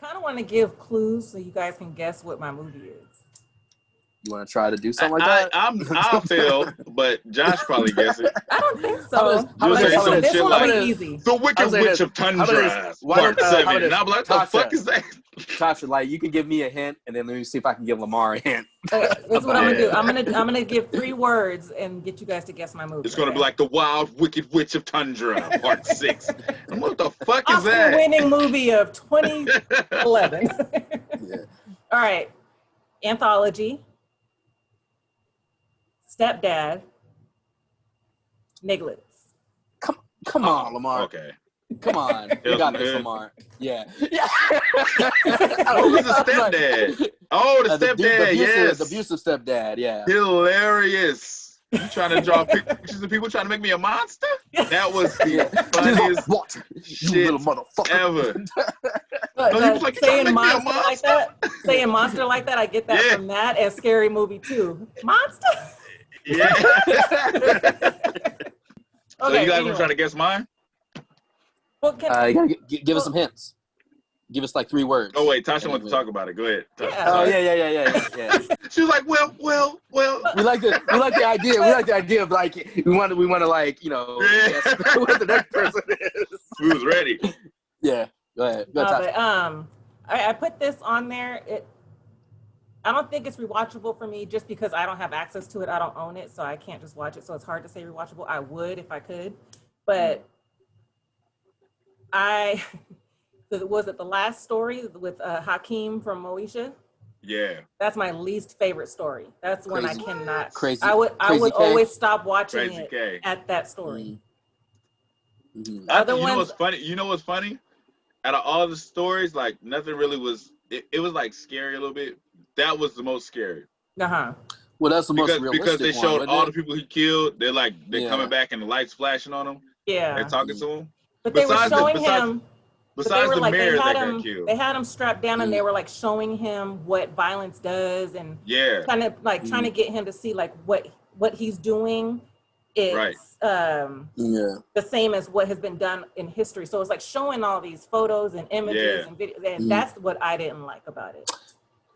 kind of want to give clues so you guys can guess what my movie is. You want to try to do something like that? I'll fail, but Josh probably guess it. I don't think so. This one will be easy. The Wicked Witch of Tundra, Part 7. And I'm like, what the fuck is that? Tasha, like, you can give me a hint, and then let me see if I can give Lamar a hint. Okay, that's what I'm gonna do. I'm gonna give 3 words and get you guys to guess my movie. It's gonna be like The Wild Wicked Witch of Tundra, Part 6. And what the fuck is that? Oscar-winning movie of 2011. Yeah. All right, anthology. Stepdad, Niglets. Come on, Lamar. Okay. Come on. You got this, Lamar. Yeah. Who was the stepdad? Oh, the stepdad, yes. The abusive stepdad, yeah. Hilarious. You trying to draw pictures of people trying to make me a monster? That was the funniest shit you little motherfucker. ever. Like, saying monster like that, I get that from that and Scary Movie 2. Monster? Yeah. So Okay, you guys were trying to guess mine? Well, you gotta give us some hints. Give us like 3 words. Oh wait, Tasha wants to talk about it. Go ahead. Oh yeah. She was like, well. We like the idea. We like the idea of like we want to like guess what the next person is. We was ready. Yeah. Go ahead. Go Tasha. But, I put this on there. I don't think it's rewatchable for me just because I don't have access to it. I don't own it, so I can't just watch it. So it's hard to say rewatchable. I would if I could, but was it The Last Story with Hakeem from Moesha? Yeah. That's my least favorite story. That's one I cannot. Crazy. I would always stop watching Crazy it K. at that story. Mm-hmm. What's funny? You know what's funny? Out of all the stories, like nothing really was. It was like scary a little bit. That was the most scary. Uh-huh. Well, that's the most realistic because they showed all the people. people he killed. They're coming back and the lights flashing on them. Yeah. They're talking to him. But they were showing him. Besides the mayor that got killed. They had him strapped down and they were like showing him what violence does and trying to get him to see like what he's doing is the same as what has been done in history. So it's like showing all these photos and images and videos, and that's what I didn't like about it.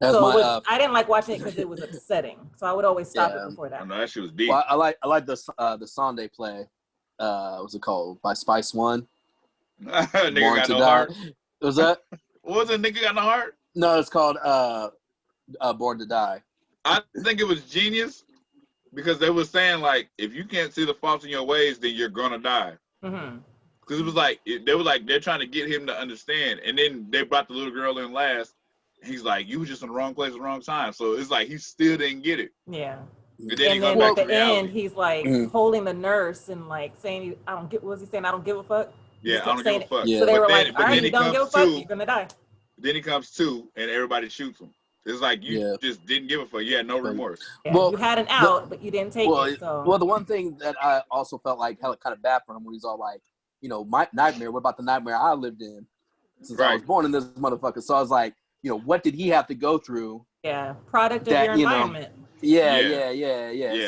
I didn't like watching it because it was upsetting. So I would always stop it before that. I know that shit was deep. Well, I like the Sunday play. What's it called? By Spice One. Nigga Born got to no Die. heart. Was that? What was it? Nigga got no heart? No, it's called Born to Die. I think it was genius because they were saying like, if you can't see the faults in your ways, then you're gonna die. Mm-hmm. Because it was like they're trying to get him to understand, and then they brought the little girl in last. He's like, you were just in the wrong place at the wrong time. So it's like he still didn't get it. Yeah. And then at the end, he's like holding the nurse and like saying, "I don't get." What was he saying? I don't give a fuck. Yeah, I don't give a fuck. Yeah. So they were like, "All right, you don't give a fuck. You're gonna die." Then he comes to, and everybody shoots him. It's like you just didn't give a fuck. You had no remorse. Yeah, well, you had an out, but you didn't take it. So. Well, the one thing that I also felt like kind of bad for him when he's all like, my nightmare. What about the nightmare I lived in since I was born in this motherfucker? So I was like, what did he have to go through? Yeah, product of your environment. Yeah.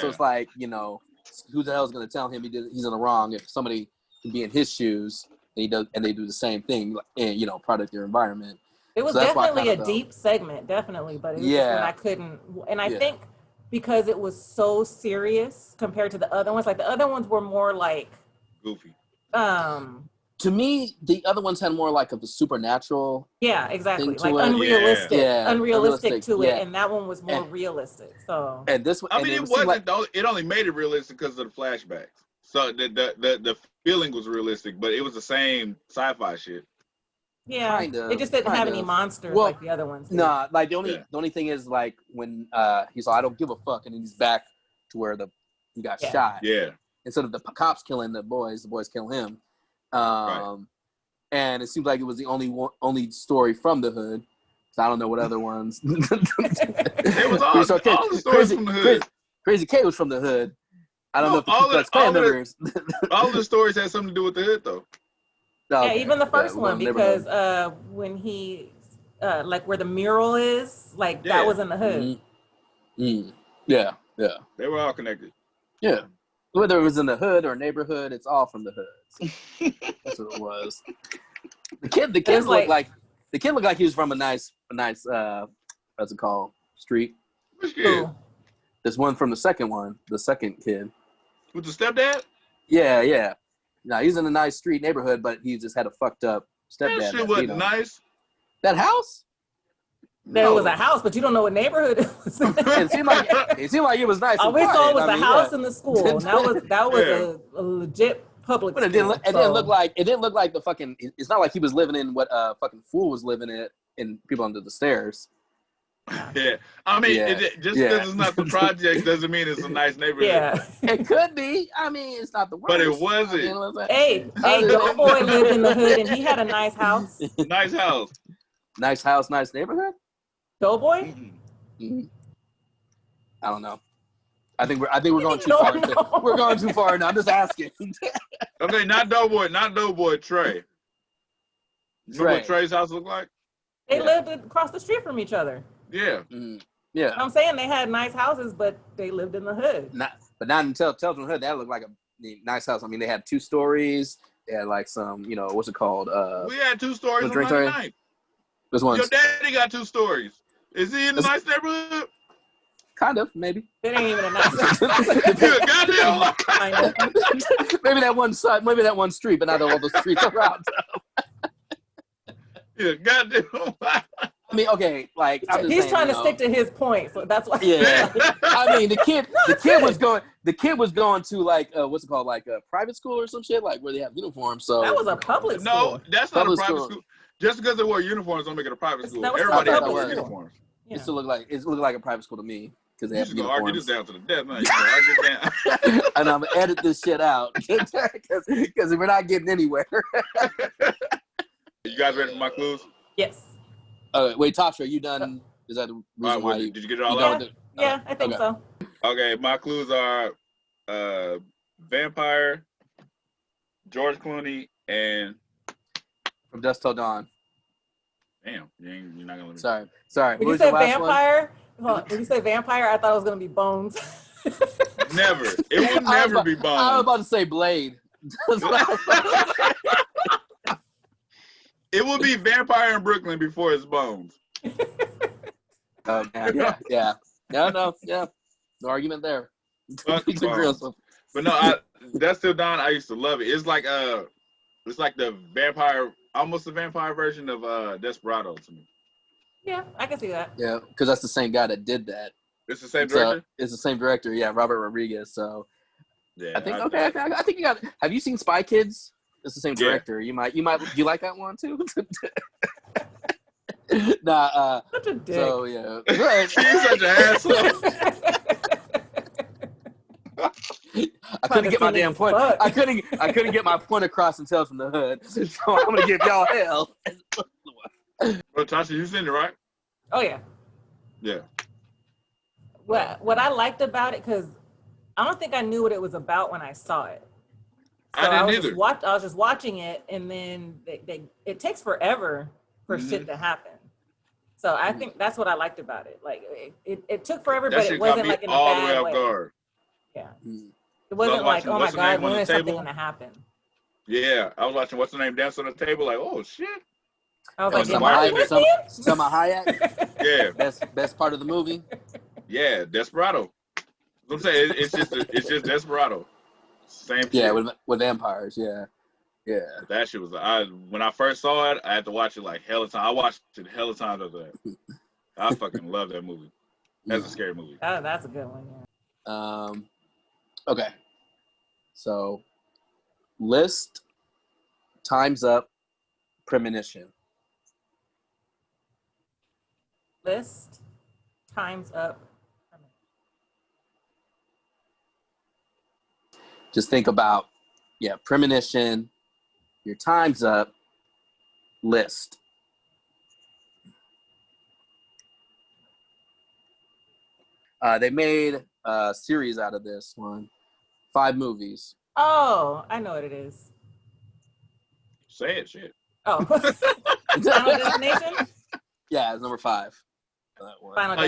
So it's like, who the hell is going to tell him he's in the wrong if somebody can be in his shoes and they do the same thing and product their environment. It was definitely a deep segment, definitely, but it was just when I couldn't. And I think because it was so serious compared to the other ones, like the other ones were more like goofy. To me, the other ones had more like of a supernatural. Yeah, exactly. Like unrealistic, unrealistic to it, and that one was more realistic. So, and this one, I mean, it wasn't. It only made it realistic because of the flashbacks. So the feeling was realistic, but it was the same sci-fi shit. Yeah, it just didn't have any monsters like the other ones. Nah, like the only thing is like when he's like, I don't give a fuck, and then he's back to where he got shot. Yeah. Instead of the cops killing the boys kill him. And it seems like it was the only story from the hood. So I don't know what other ones. It was all the stories from the hood. Crazy K was from the hood. I don't know if the Ku Klux Klan members. All the stories had something to do with the hood, though. Okay. Yeah, even the first one, because when he, like where the mural is, like that was in the hood. Mm-hmm. Mm. Yeah. They were all connected. Yeah. Whether it was in the hood or neighborhood, it's all from the hood. That's what it was. The kids looked like The kid looked like he was from a nice what's it called? Street. Which kid? This one from the second kid. With the stepdad? Yeah. No, he's in a nice street neighborhood, but he just had a fucked up stepdad. That shit wasn't nice. That house? There was a house, but you don't know what neighborhood it was. It seemed like it was nice. All we saw was the house and the school. That was a legit public school. But it didn't look like the fucking. It's not like he was living in what fucking fool was living in people under the stairs. Yeah, I mean, just because it's not the project doesn't mean it's a nice neighborhood. Yeah, it could be. I mean, it's not the worst. But it wasn't. Hey, Doughboy lived in the hood and he had a nice house. Nice house. Nice house, nice neighborhood. Doughboy? Mm-hmm. I don't know. I think we're going too far. We're going too far now. I'm just asking. Okay, not Doughboy. Trey. You know what Trey's house looked like? They lived across the street from each other. Yeah. Mm-hmm. Yeah. I'm saying they had nice houses, but they lived in the hood. Not until Telton Hood, that looked like a nice house. I mean, they had 2 stories. They had like some, what's it called? We had 2 stories on Monday night. This one. Your daddy got 2 stories. Is he in a nice neighborhood? Kind of, maybe. It ain't even a nice neighborhood. Goddamn. Maybe that one side, maybe that one street, but not all the streets around. Yeah, goddamn. I mean, okay, like he's trying to stick to his point, so that's why. Yeah, I mean, the kid was going to like what's it called, like a private school or some shit, like where they have uniforms. So that was a public school. No, that's not a private school. Just because they wear uniforms don't make it a private school. Everybody has to wear uniforms. Yeah. It looked like a private school to me because they have uniforms. Argue this down to the death, man. You argue down. And I'm gonna edit this shit out because we're not getting anywhere. You guys ready for my clues? Yes. Wait, Tasha, are you done? Is that the reason why did you get it all out? Yeah, I think so. Okay, my clues are vampire, George Clooney, and From Dusk Till Dawn. Damn, you're not gonna let me. Sorry. When you said vampire, when you say vampire, I thought it was gonna be Bones. Never. It will never be Bones. I was about to say Blade. It will be Vampire in Brooklyn before it's Bones. Yeah. No argument there. But no, Dusk Till Dawn, I used to love it. It's like the vampire, almost the vampire version of Desperado to me. Yeah, I can see that. Yeah, because that's the same guy that did that. It's the same director? It's the same director, yeah, Robert Rodriguez. So yeah, I think I think you got. Have you seen Spy Kids? It's the same director. You might. You like that one too? Nah. Such a dick. So yeah, she's such an asshole. I couldn't get my damn point. I couldn't get my point across and Tales from the Hood. So I'm gonna give y'all hell. Well, Tasha, you seen it, right? Oh yeah. Yeah. What I liked about it, because I don't think I knew what it was about when I saw it. So I didn't either. I was just watching it, and then it takes forever for shit to happen. So I think that's what I liked about it. Like it took forever, but it wasn't like in a bad way. Guard. Yeah. It wasn't like, oh my God, when is something gonna happen? Yeah, I was watching What's the Name dance on the table, like, oh shit. I was like, Salma Hayek. Yeah. Best part of the movie. Yeah, Desperado. I'm saying it's just Desperado. Same shit. Yeah, with vampires. Yeah. That shit was. When I first saw it, I had to watch it like hella time. I watched it hella times after that. I fucking love that movie. That's a scary movie. That's a good one. Yeah. Okay. So, list, time's up, premonition. List, time's up. Just think about, premonition, your time's up, list. They made a series out of this one, 5 movies. Oh, I know what it is. Say it, shit. Oh, Final Destination? Yeah, it's number 5.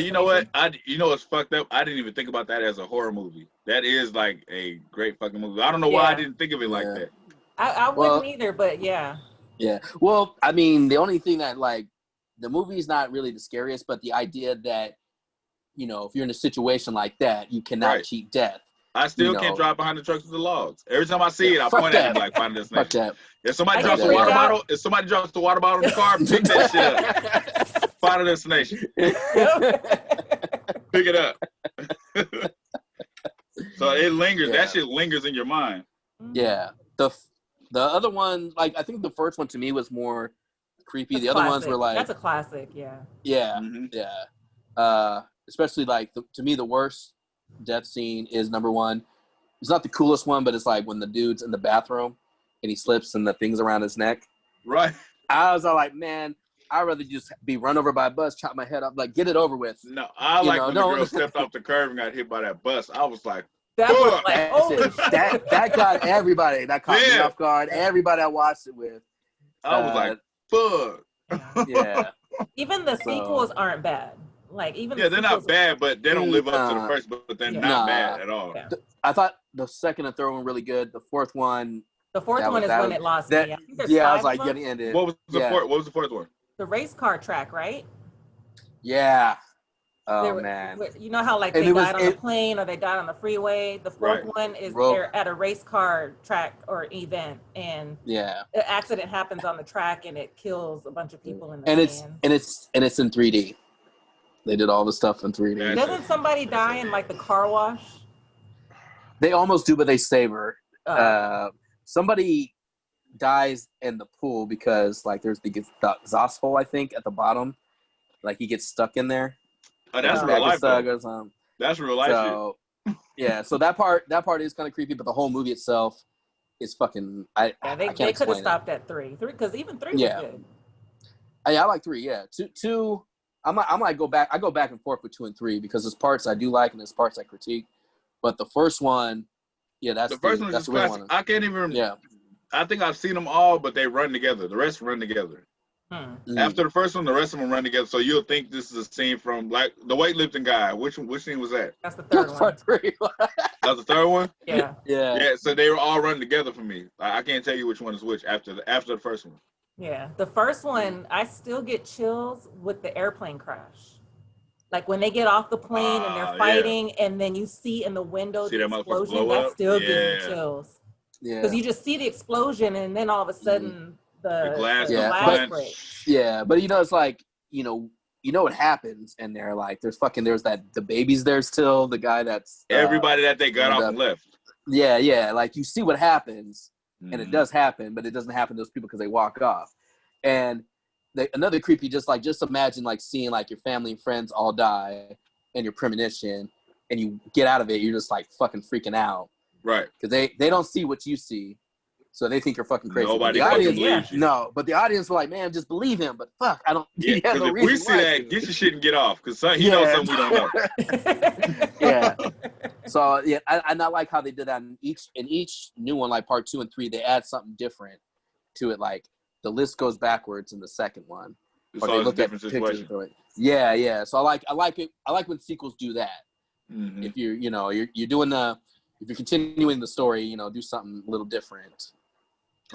You know what? You know what's fucked up? I didn't even think about that as a horror movie. That is like a great fucking movie. I don't know why I didn't think of it like that. I wouldn't either, but yeah. Yeah. Well, I mean, the only thing that like the movie's not really the scariest, but the idea that, you know, if you're in a situation like that, you cannot cheat death. I still can't drive behind the trucks with the logs. Every time I see it, I point at it like Final Destination. If somebody drops the water bottle, in the car, pick that shit up. Final Destination. Pick it up. So it lingers. That shit lingers in your mind. Yeah. The other one, like I think the first one to me was more creepy. That's the other ones were like that's a classic. Yeah. Yeah. Yeah. Especially like to me the worst death scene is number one. It's not the coolest one, but it's like when the dude's in the bathroom and he slips and the thing's around his neck. Right. I was all like, man, I'd rather just be run over by a bus, chop my head up, like get it over with. No, I like when the girl stepped off the curb and got hit by that bus. I was like, that was like, that got everybody. That caught me off guard. Everybody I watched it with. I was like, fuck. Yeah. Even the sequels aren't bad. Like even they're not bad, but they don't live up to the first. But they're not bad at all. Yeah. I thought the second and third one really good. The fourth one. The fourth one is when it lost me. I was like getting ended. What was the fourth? What was the fourth one? The race car track, right? Yeah. Oh man. You know how like they died on the plane or they died on the freeway. The fourth one is they're at a race car track or event, and an accident happens on the track and it kills a bunch of people in the sand. It's in 3D. They did all the stuff in 3D. Doesn't somebody die in like the car wash? They almost do, but they save her. Somebody dies in the pool because like there's the exhaust hole, I think, at the bottom. Like he gets stuck in there. Oh, that's real life. That's real life. So, yeah, so that part is kind of creepy, but the whole movie itself is fucking. They could have stopped at 3 because even 3 was good. I like 3. Yeah, two. I might go back. I go back and forth with 2 and 3 because there's parts I do like and there's parts I critique. But the first one, that's the first one is classic. I can't even. Yeah. I think I've seen them all, but they run together. The rest run together. After the first one, the rest of them run together. So you'll think this is a scene from like the weightlifting guy. Which scene was that? That's the third one. That was the third one? Yeah. Yeah. So they were all running together for me. I can't tell you which one is which after the first one. Yeah. The first one, I still get chills with the airplane crash. Like when they get off the plane and they're fighting, and then you see in the window the explosion, that still gives me chills. Yeah. Because you just see the explosion, and then all of a sudden the glass breaks. Yeah, but it's like you know what happens, and they're like, there's the baby's there still. The guy that's everybody that they got off and left. Yeah. Like you see what happens, and it does happen, but it doesn't happen to those people because they walk off. And another creepy, just imagine like seeing like your family and friends all die, and your premonition, and you get out of it, you're just like fucking freaking out. Right. Because they don't see what you see. So they think you're fucking crazy. Nobody believes you. No, but the audience were like, man, just believe him. But fuck, I don't. Yeah, because if we see that, get your shit and get off. Because he knows something we don't know. Yeah. So I not like how they did that in each new one, like part 2 and 3, they add something different to it. Like the list goes backwards in the second one, or they look at pictures. Yeah. So I like it. I like when sequels do that. Mm-hmm. If you're doing if you're continuing the story, do something a little different.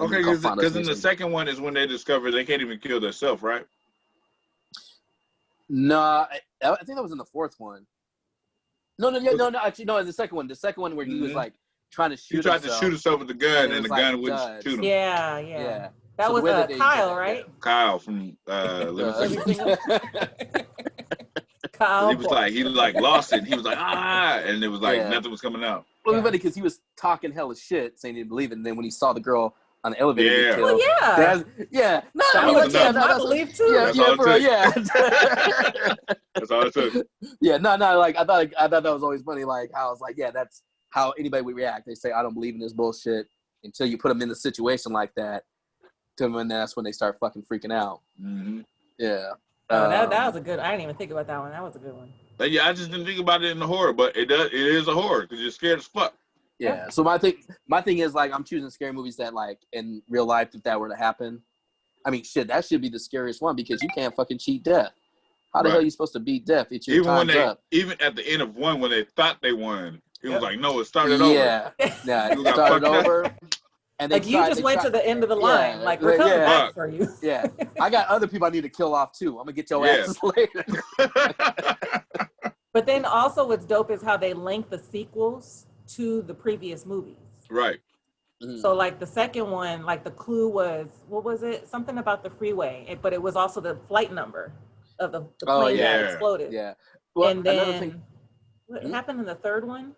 Okay, because in the second one is when they discover they can't even kill themselves, right? No, I think that was in the fourth one. No. Actually, no, it's the second one. The second one where he was like trying to shoot. He tried to shoot himself with the gun, and the gun wouldn't shoot him. Yeah. That was Kyle, right? Kyle from Living Kyle. He lost it. He was like, and it was like nothing was coming out. Well, everybody, because he was talking hella shit, saying he didn't believe it, and then when he saw the girl on the elevator, No, I believe too. That's all it took. Yeah, like I thought that was always funny. Like I was like, that's how anybody would react. They say, I don't believe in this bullshit until you put them in a situation like that. And that's when they start fucking freaking out. Mm-hmm. Yeah. That was a good. I didn't even think about that one. That was a good one. But I just didn't think about it in the horror, but it is a horror because you're scared as fuck. Yeah. So my thing is like I'm choosing scary movies that like in real life if that were to happen. I mean, shit, that should be the scariest one because you can't fucking cheat death. How the hell are you supposed to beat death? It's your time's up. Even at the end of one when they thought they won, it was like, no, it started over. Yeah, it started over. And like you just went to the end of the line. Like we're coming back for you. Yeah, I got other people I need to kill off too. I'm gonna get your asses later. But then also what's dope is how they link the sequels to the previous movies. Right. Mm-hmm. So like the second one, like the clue was, what was it? Something about the freeway, but it was also the flight number of the plane that exploded. Yeah. Well, and then what happened in the third one?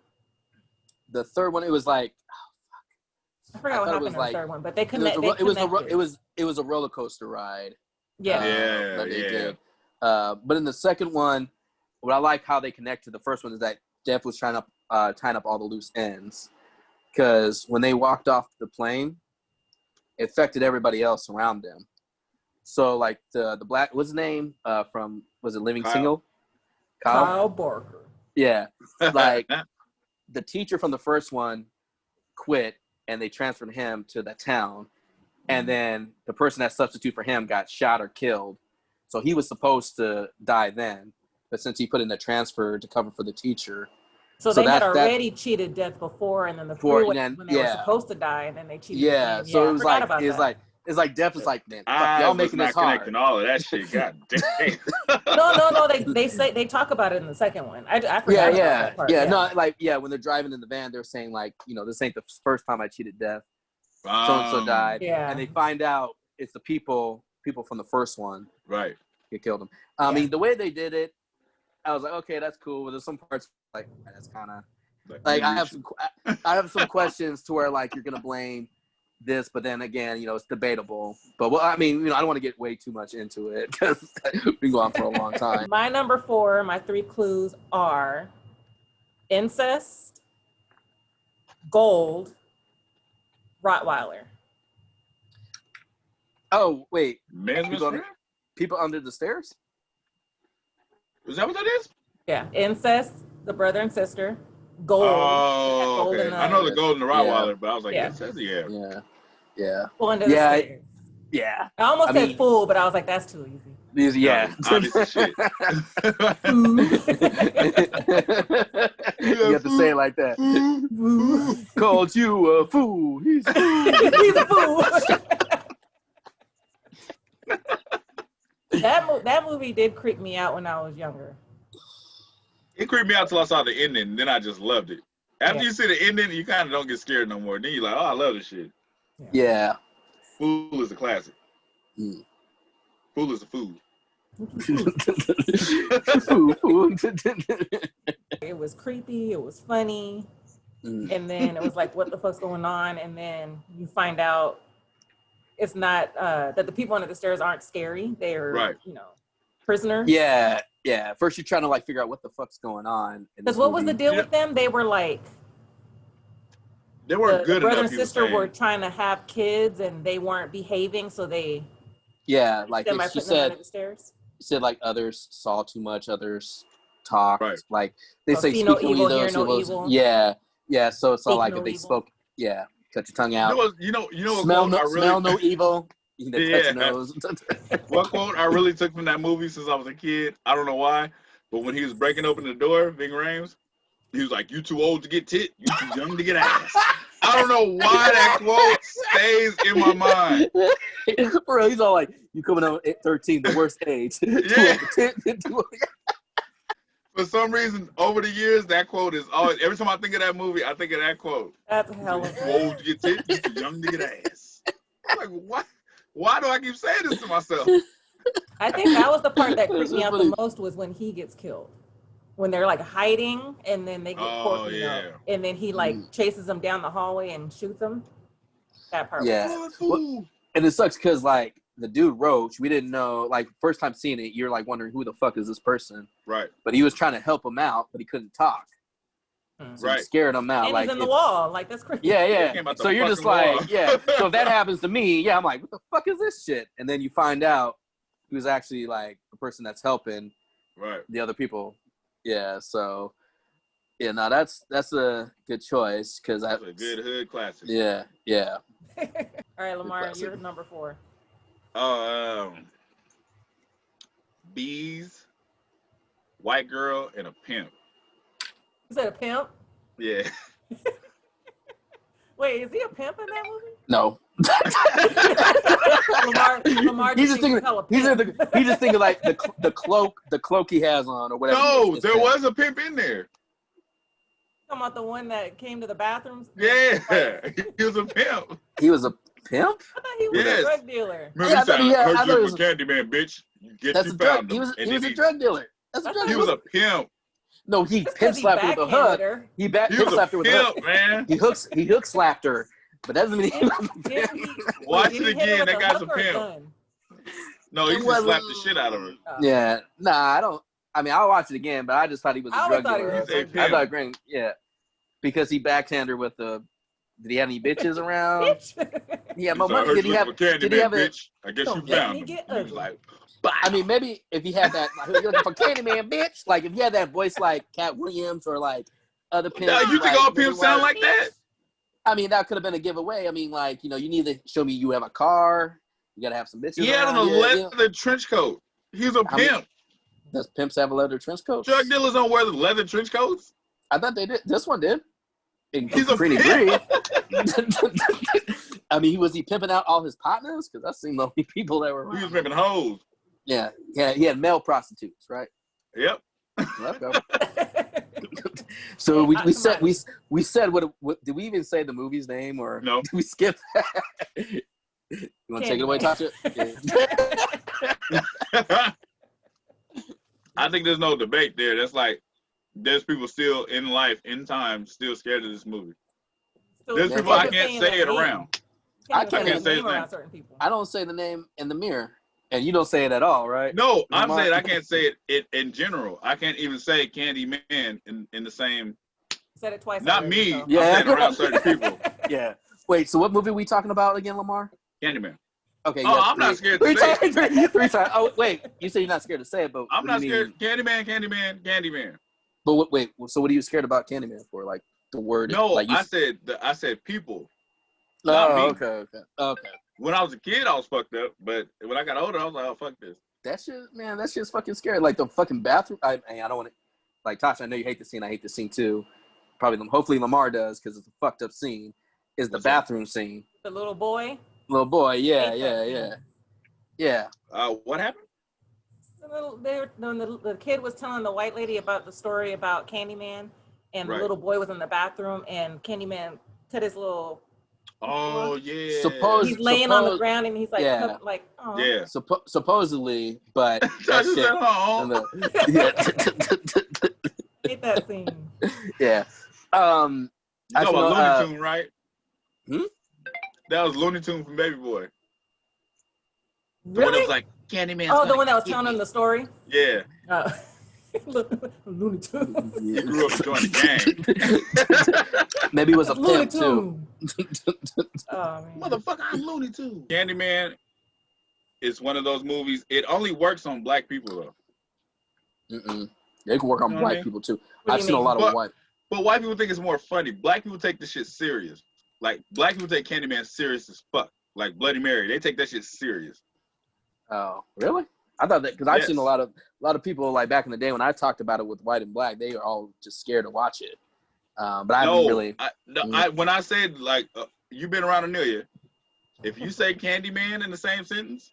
The third one, it was like, I forgot what happened in the third one, but they connected. It was a roller coaster ride. Yeah. That they did. But in the second one, what I like how they connect to the first one is that Jeff was tying up all the loose ends, because when they walked off the plane, it affected everybody else around them. So like the black, what's his name? Was it Living Single? Kyle Barker. Yeah, like the teacher from the first one quit, and they transferred him to the town, and then the person that substitute for him got shot or killed. So he was supposed to die then, but since he put in a transfer to cover for the teacher. So they had already cheated death before, and then when they were supposed to die, and then they cheated again. So it was like Death was like, man, fuck, y'all making this hard. Connecting all of that shit. God damn. No. They talk about it in the second one. I forgot about that part. When they're driving in the van, they're saying like, this ain't the first time I cheated Death. So and so died. Yeah. And they find out it's the people from the first one. Right. Who killed him. I mean, the way they did it, I was like, okay, that's cool. But there's some parts like that's kind of like I have some questions to where like you're gonna blame this, but then again, it's debatable. But I don't want to get way too much into it because we can go on for a long time. My number 4, my 3 clues are incest, gold, Rottweiler. Oh wait, people under the stairs? Is that what that is? Yeah, incest, the brother and sister. Gold. Oh, okay. I know the gold and the Rottweiler, but I was like, incest? Yeah. Well, under the stairs. Yeah. I almost said fool, but I was like, that's too easy. Yeah. Shit. You have to say it like that. Called you a fool. He's a fool. That movie did creep me out when I was younger. It creeped me out till I saw the ending, and then I just loved it. After you see the ending, you kind of don't get scared no more. Then you're like, oh, I love this shit. Yeah. Fool is a classic. Fool is a fool. It was creepy. It was funny. And then it was like, what the fuck's going on? And then you find out it's not that the people under the stairs aren't scary. They're prisoners. Yeah. First you're trying to like figure out what the fuck's going on. Because what was the deal with them? They were like, they weren't good enough. Brother and sister were trying to have kids, and they weren't behaving, so they. Yeah, like she said. Under the stairs. She said like others saw too much, others talked. Right. Like they say, see no evil, hear no evil. Yeah. So it's all like no if they evil. spoke. Yeah, cut your tongue out. You know. Smell no evil. You can cut your nose. What quote I really took from that movie since I was a kid? I don't know why, but when he was breaking open the door, Ving Rhames, he was like, "You too old to get tit. You too young to get ass." I don't know why that quote stays in my mind. Bro, he's all like, "You coming out at 13, the worst age." Yeah. For some reason, over the years, that quote is always. Every time I think of that movie, I think of that quote. That's hell. You too old to get tit. You too young to get ass. I'm like, what? Why do I keep saying this to myself? I think that was the part that creeped me out the most was when he gets killed. When they're like hiding and then they get caught, and then he like chases them down the hallway and shoots them. That part. Yeah. And it sucks because like the dude Roach, we didn't know, like first time seeing it, you're like wondering who the fuck is this person. Right. But he was trying to help him out, but he couldn't talk. So right. Scared him out. And like he's in the wall. Like that's crazy. Yeah. So you're just like, So if that happens to me, I'm like, what the fuck is this shit? And then you find out who's actually like the person that's helping the other people. Yeah, so that's a good choice because that's a good hood classic. Yeah. All right, Lamar, you're number 4. Bees, white girl, and a pimp. You said a pimp? Yeah. Wait, is he a pimp in that movie? No. Lamar he's just thinking like the cloak he has on or whatever. No, there was a pimp in there. Talking about the one that came to the bathrooms? Yeah, he was a pimp. He was a pimp? I thought he was a drug dealer. Remember, I heard you was a Candyman, bitch. He was a drug dealer. He was a pimp. No, he pimp slapped her with a hug. He pimp slapped her with a hug. Man. He hook slapped her. But that doesn't mean he was a pimp. Watch it again. That guy's a pimp. No, he just slapped the shit out of her. Yeah. Nah, I don't. I mean, I'll watch it again, but I just thought he was a drug dealer. I thought, yeah. Because he backhanded her with the. Did he have any bitches around? He had more money. Did he have a bitch? I guess you found him. He was like, bah. I mean, maybe if he had that, like, you're looking for Candyman, bitch. Like if he had that voice like Cat Williams or like other pimps. No, you think all pimps sound like that? I mean, that could have been a giveaway. I mean, like, you know, you need to show me you have a car. You got to have some bitches. He had on a leather trench coat. He was a pimp. Does pimps have a leather trench coat? Drug dealers don't wear the leather trench coats. I thought they did. This one did. He's a pretty great. I mean, was he pimping out all his partners? Because that seemed the only people that were around. He was pimping hoes. Yeah. He had male prostitutes, right? Yep. So we said what did we even say the movie's name or no? Did we skip that? You want to take it away, Tasha? Yeah. I think there's no debate there. That's like there's people still in life, in time, still scared of this movie. There's people I can't say it around. I can't say it around certain people. I don't say the name in the mirror. And you don't say it at all, right? No, I'm saying I can't say it in general. I can't even say Candyman in the same. Said it twice. Not me. So. Yeah. I'm saying around certain people. Yeah. Wait, so what movie are we talking about again, Lamar? Candyman. Okay. Oh, I'm not scared to say it. Three times. Oh, wait. You say you're not scared to say it, but I'm not scared. Candyman. But wait. So what are you scared about Candyman for? Like the word? No, like I said people. Oh, okay. When I was a kid, I was fucked up, but when I got older, I was like, "Oh, fuck this." That shit's fucking scary. Like the fucking bathroom. I don't want to. Like Tasha, I know you hate the scene. I hate the scene too. Hopefully Lamar does because it's a fucked up scene. Is the bathroom scene? The little boy. Yeah. What happened? The kid was telling the white lady about the story about Candyman, and the little boy was in the bathroom, and Candyman cut his little. Oh yeah. He's laying on the ground and he's like, oh. Yeah. Supposedly, but that shit. Hate that scene. Yeah. You know about Looney Tune, right? Hmm? That was Looney Tune from Baby Boy. The one that was like Candyman. Oh, the one that was telling him the story. Yeah. Looney Tune. He grew up joining the gang. Maybe it was a pimp too. Oh, motherfucker, I'm Looney Tune. Candyman is one of those movies. It only works on black people though. They can work on white people too. I've seen a lot of white. But white people think it's more funny. Black people take this shit serious. Like black people take Candyman serious as fuck. Like Bloody Mary, they take that shit serious. Oh, really? I thought that because I've seen a lot of people like back in the day when I talked about it with white and black, they are all just scared to watch it. But I haven't really. When I said like you've been around Amelia, if you say Candyman in the same sentence,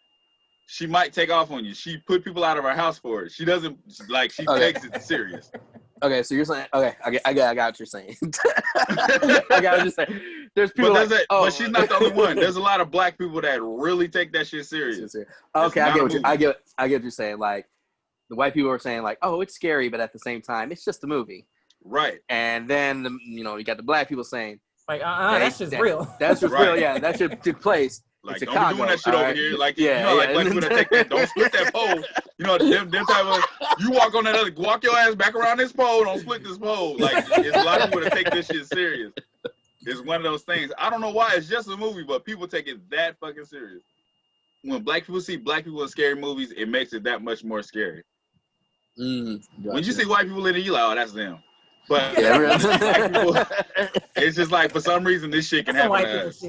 she might take off on you. She put people out of her house for it. She doesn't like. She takes it serious. Okay, so you're saying I got what you're saying. I got what you're saying. There's people but she's not the only one. There's a lot of black people that really take that shit serious. Okay, I get what you're saying. Like the white people are saying like, oh, it's scary, but at the same time, it's just a movie. Right. And then you got the black people saying like, that's just real. That's just real. Yeah, that shit took place. Like, don't be doing that shit over here. Like, like black people that take that, don't split that pole. You know, them type of, you walk your ass back around this pole, don't split this pole. Like, it's a lot of people that take this shit serious. It's one of those things. I don't know why. It's just a movie, but people take it that fucking serious. When black people see black people in scary movies, it makes it that much more scary. Gotcha. When you see white people in it, you like, oh, that's them. But it's just like for some reason this shit can happen to us.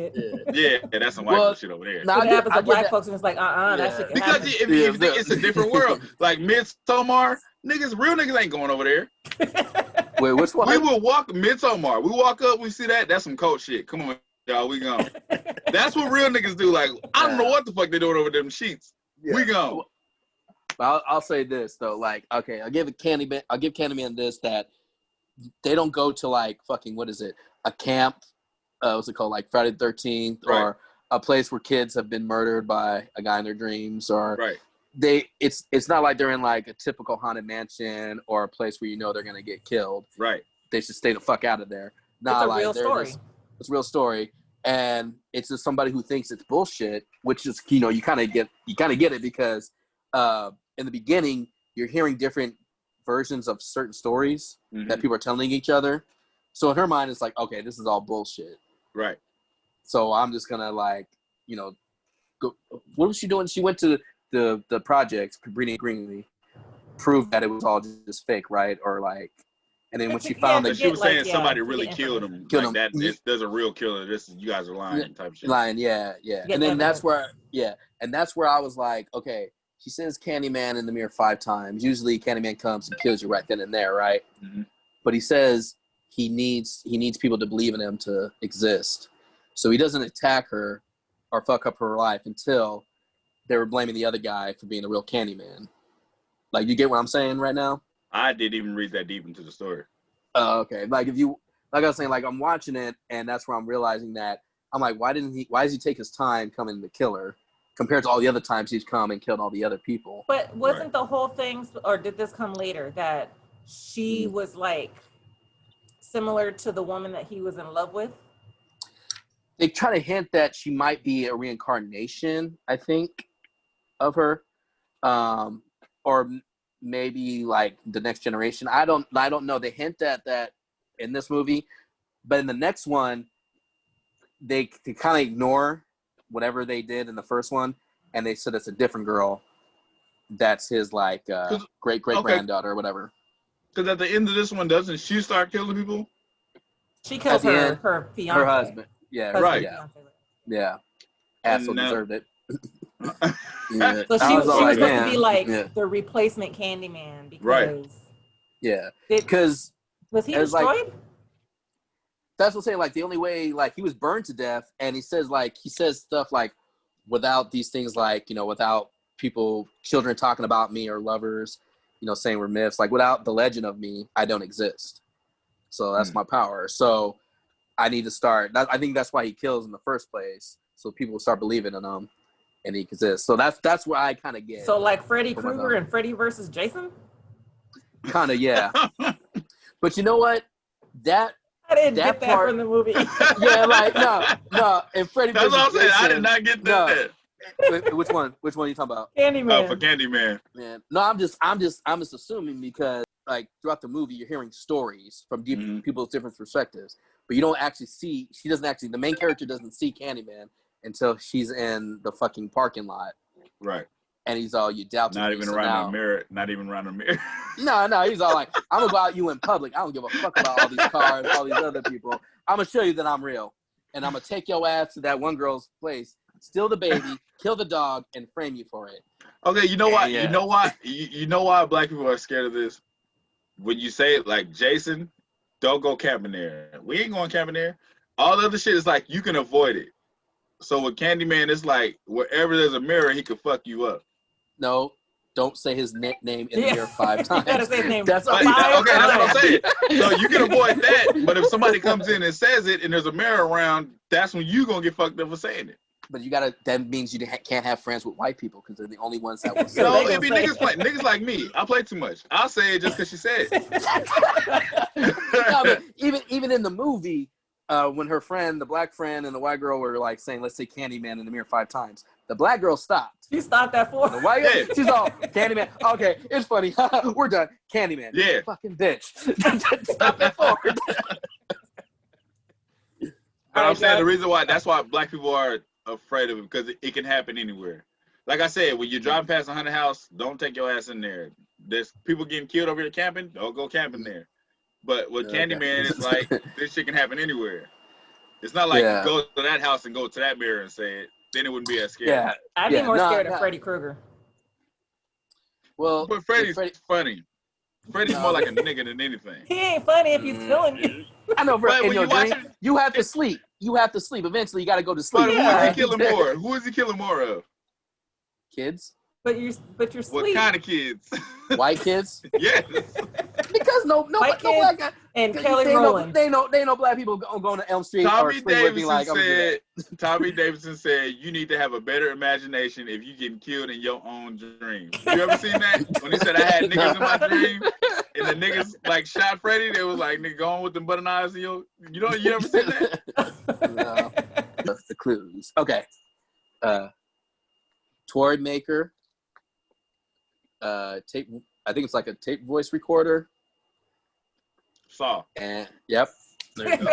Yeah, that's some white people shit over there. It happens to black folks and it's like, that shit can happen. Because if you think it's a different world, like Midsommar, real niggas ain't going over there. Wait, which one? We will walk Midsommar. We walk up, we see that. That's some cult shit. Come on, Y'all, we gone. That's what real niggas do. Like, I don't know what the fuck they doing over them sheets. Yeah. We gone. I'll say this though. Like, okay, I'll give Candyman this, that they don't go to like fucking, what is it? A camp. What's it called? Like Friday the 13th, right. Or a place where kids have been murdered by a guy in their dreams, or right. It's not like they're in like a typical haunted mansion or a place where you know they're gonna get killed. Right. They should stay the fuck out of there. It's a real story. It's a real story, and it's just somebody who thinks it's bullshit, which is, you know, you kind of get it because in the beginning you're hearing different versions of certain stories that people are telling each other. So in her mind, it's like, okay, this is all bullshit. Right. So I'm just gonna, like, you know, go. What was she doing? She went to the project, Cabrini Greenlee, proved that it was all just fake, right? Or like, and then when she found that she was saying somebody really killed him. Like that, there's a real killer. You guys are lying, type shit. Lying, yeah. And then that's where I was like, okay. She says Candyman in the mirror 5 times. Usually Candyman comes and kills you right then and there, right? Mm-hmm. But he says he needs people to believe in him to exist. So he doesn't attack her or fuck up her life until they were blaming the other guy for being a real Candyman. Like, you get what I'm saying right now? I didn't even read that deep into the story. Oh, okay. Like, like I was saying, like, I'm watching it, and that's where I'm realizing that I'm like, why does he take his time coming to kill her compared to all the other times he's come and killed all the other people? But wasn't the whole thing, or did this come later, that she was like similar to the woman that he was in love with? They try to hint that she might be a reincarnation, I think, of her, or maybe like the next generation. I don't know. They hint at that in this movie, but in the next one, they kind of ignore whatever they did in the first one, and they said it's a different girl. That's his like great granddaughter or whatever. Because at the end of this one, doesn't she start killing people? She kills her fiance. Her husband. Yeah, right. Yeah. Asshole deserved it. Yeah. So she was supposed to be like the replacement Candyman because right. Yeah. Because was he destroyed? Like, that's what I'm saying. Like, the only way, like, he was burned to death, and he says stuff like, without these things, like, you know, without children talking about me, or lovers, you know, saying we're myths, like, without the legend of me, I don't exist. So that's my power. So I need to start. I think that's why he kills in the first place, so people will start believing in him, and he exists. So that's where I kind of get. So like Freddy Krueger and Freddy versus Jason. Kind of, yeah. But you know what? I didn't get that from the movie. Yeah, like no. And Freddy. That's what I'm saying. I did not get that. No. Which one? Which one are you talking about? Candyman. Oh, for Candyman. Man, no, I'm just assuming because like throughout the movie you're hearing stories from people's different perspectives, but you don't actually see. The main character doesn't see Candyman until she's in the fucking parking lot. Right. And he's all, you doubt. Not even around the mirror. Not even around the mirror. No. He's all like, I'm gonna go out you in public. I don't give a fuck about all these cars, all these other people. I'm gonna show you that I'm real, and I'm gonna take your ass to that one girl's place, steal the baby, kill the dog, and frame you for it. Okay, you know what? Yeah. You know why black people are scared of this? When you say it like, Jason, don't go camping there. We ain't going camping there. All the other shit is like, you can avoid it. So with Candyman, it's like, wherever there's a mirror, he could fuck you up. No, don't say his name in the mirror 5 times. You gotta say his name. That's what I'm saying. So you can avoid that, but if somebody comes in and says it and there's a mirror around, that's when you gonna get fucked up for saying it. But that means you can't have friends with white people because they're the only ones that will say no, it be niggas like me. I play too much. I'll say it just because she said it. No, but even in the movie, when her friend, the black friend, and the white girl were like saying, let's say Candyman in the mirror 5 times, the black girl stopped. She stopped that for the white girl, she's all, Candyman. Okay, it's funny. We're done. Candyman. Yeah. Fucking bitch. Stop that for. I'm saying the reason why, that's why black people are afraid of it, because it can happen anywhere. Like I said, when you're driving past a haunted house, don't take your ass in there. There's people getting killed over here camping, don't go camping there. But with Candyman, it's like, this shit can happen anywhere. It's not like you go to that house and go to that mirror and say it. Then it wouldn't be as scary. Yeah. I'd be more scared of Freddy Krueger. Well, but Freddy's funny. Freddy's more like a nigga than anything. He ain't funny if he's killing you. I know, bro. In your dream, you have to sleep. you have to sleep. Eventually, you got to go to sleep. But who is he killing more? Who is he killing more of? Kids. But you're sleep. What kind of kids? White kids. Yes. Because no black guy. And Kelly Rowland. They know black people going to Elm Street. Tommy Davidson said, "You need to have a better imagination if you getting killed in your own dream." You ever seen that? When he said, "I had niggas in my dream," and the niggas like shot Freddy, they was like, "Nigga, going with them button eyes." You ever seen that? No. The clues. Okay. Toy maker. Tape. I think it's like a tape voice recorder. Saw. And yep. There you go.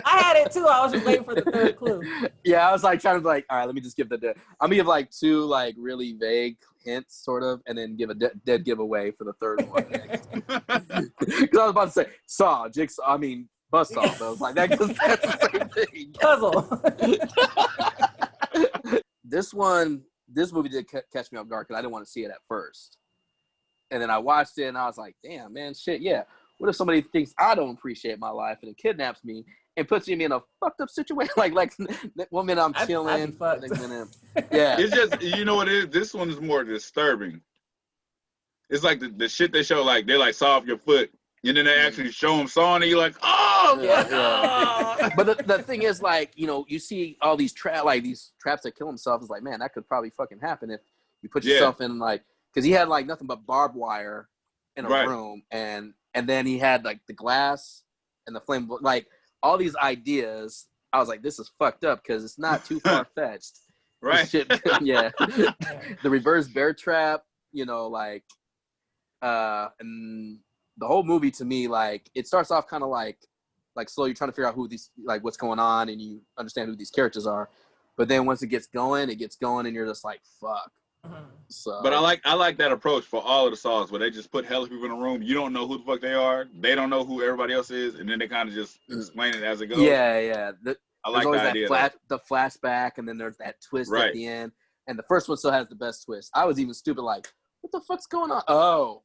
I had it too. I was just waiting for the third clue. Yeah, I was like trying to all right, let me just give I'm gonna give like two like really vague hints, sort of, and then give a dead giveaway for the third one. Because I was about to say Saw, Jigsaw. I mean Buzzsaw. But I was like, that's the same thing. Puzzle. This movie did catch me off guard because I didn't want to see it at first, and then I watched it and I was like, damn, man, shit, yeah. What if somebody thinks I don't appreciate my life and then kidnaps me and puts me in a fucked up situation? Like 1 minute I'm chilling, next minute, yeah. It's just, you know what it is? This one is more disturbing. It's like the shit they show, like they like saw off your foot, and then they actually show them sawing, and you're like, oh, yeah. But the thing is, like, you see all these traps that kill themselves. It's like, man, that could probably fucking happen if you put yourself in, like, because he had like nothing but barbed wire in a room, and then he had like the glass and the flame, like all these ideas. I was like, this is fucked up because it's not too far fetched. Right. Shit, yeah. The reverse bear trap, like, and the whole movie to me, like, it starts off kind of like slow. You're trying to figure out who these, like, what's going on, and you understand who these characters are. But then once it gets going, and you're just like, fuck. So, but I like that approach for all of the Saws, where they just put hella people in a room. You don't know who the fuck they are. They don't know who everybody else is, and then they kind of just explain it as it goes. Yeah. I like the idea. The flashback, and then there's that twist at the end. And the first one still has the best twist. I was even stupid, like, what the fuck's going on? Oh.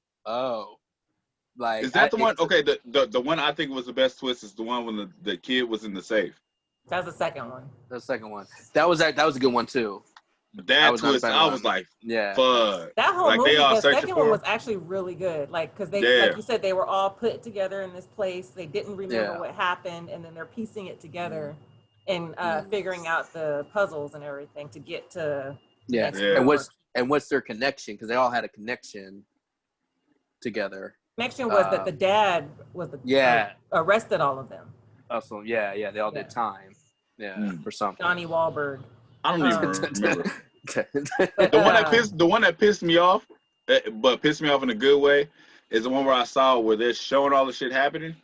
Like, is that the one? Okay, the one I think was the best twist is the one when the kid was in the safe. That was the second one. The second one. That was a good one too. That twist, I was like, yeah. Fuck. That whole movie, the second one was actually really good. Like, because they, like you said, they were all put together in this place. They didn't remember what happened, and then they're piecing it together and figuring out the puzzles and everything to get to. Yeah. And what's their connection? Because they all had a connection together. Connection was that the dad was arrested all of them. Oh, so they all did time. Yeah, for something. Johnny Wahlberg. I don't even remember. The one that pissed me off, but pissed me off in a good way, is the one where I saw where they're showing all the shit happening,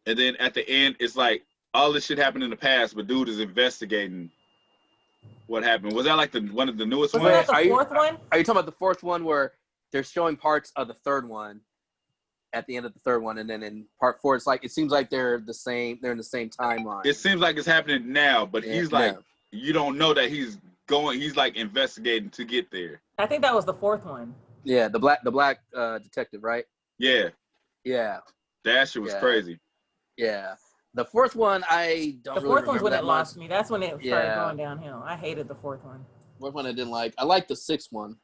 and then at the end it's like all this shit happened in the past, but dude is investigating what happened. Was that like one of the newest ones? Was that the fourth one? Are you talking about the fourth one where they're showing parts of the third one at the end of the third one, and then in part 4 it's like it seems like they're in the same timeline. It seems like it's happening now, but he's like you don't know that he's like investigating to get there. I think that was the fourth one. Yeah, the black detective, right? Yeah. That shit was crazy. Yeah. The fourth one, I don't really remember. The fourth one's when it lost me. That's when it started going downhill. I hated the fourth one. Fourth one I didn't like. I liked the sixth one.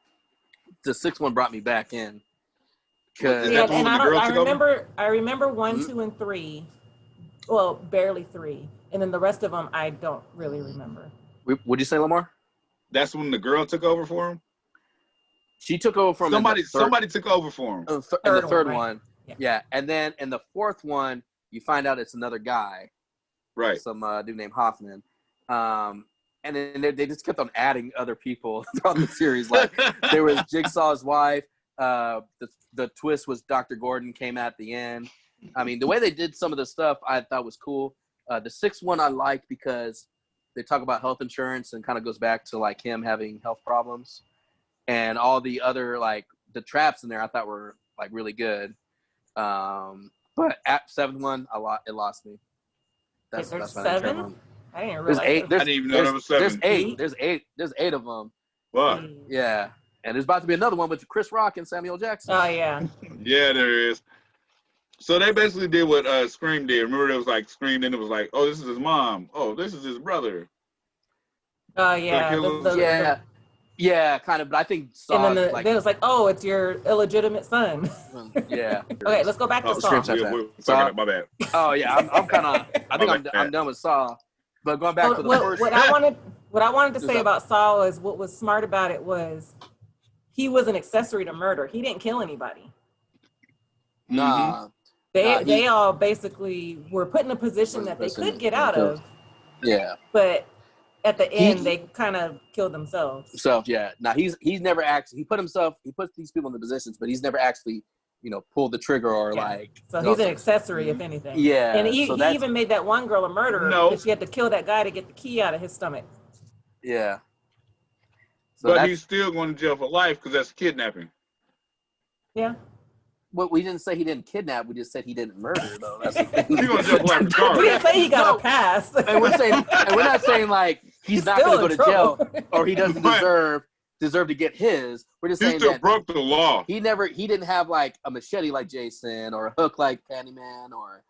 The sixth one brought me back in. And I remember 1, 2, and 3. Well, barely 3. And then the rest of them, I don't really remember. What'd you say, Lamar? That's when the girl took over for him? She took over from somebody took over for him. In the third one. Yeah. And then in the fourth one, you find out it's another guy. Right. Some dude named Hoffman. And then they just kept on adding other people throughout the series. Like, there was Jigsaw's wife. The twist was Dr. Gordon came at the end. I mean, the way they did some of the stuff I thought was cool. The sixth one I liked because they talk about health insurance and kind of goes back to like him having health problems, and all the other like the traps in there I thought were like really good. But at seventh one, it lost me. That's 7. I didn't realize. There's 8. I didn't even know there was 7. There's 8. There's 8 of them. What? Yeah. And there's about to be another one with Chris Rock and Samuel Jackson. Oh, yeah. Yeah, there is. So they basically did what Scream did. Remember, it was like Scream, and it was like, oh, this is his mom. Oh, this is his brother. Oh yeah. Yeah, kind of. But I think Saw. And then it was like, oh, it's your illegitimate son. Yeah. Okay, let's go back to Saw. Saw. My bad. Oh yeah, I'm kind of. I think I'm done with Saw. But going back to the first. What I wanted to say about Saw is what was smart about it was he was an accessory to murder. He didn't kill anybody. Nah. They all basically were put in a position that they could get out of. Yeah. But at the end, they kind of killed themselves. So yeah. Now he's never actually he puts these people in the positions, but he's never actually, pulled the trigger or like. So he's an accessory, if anything. Yeah. And he even made that one girl a murderer because she had to kill that guy to get the key out of his stomach. Yeah. So but he's still going to jail for life because that's kidnapping. Yeah. Well, we didn't say he didn't kidnap. We just said he didn't murder, though. That's the thing. He's going to jail for life. We didn't say he got a pass. And we're not saying like he's not going to go to jail or he doesn't deserve to get his. We're just saying he still broke the law. He didn't have like a machete like Jason or a hook like Candyman or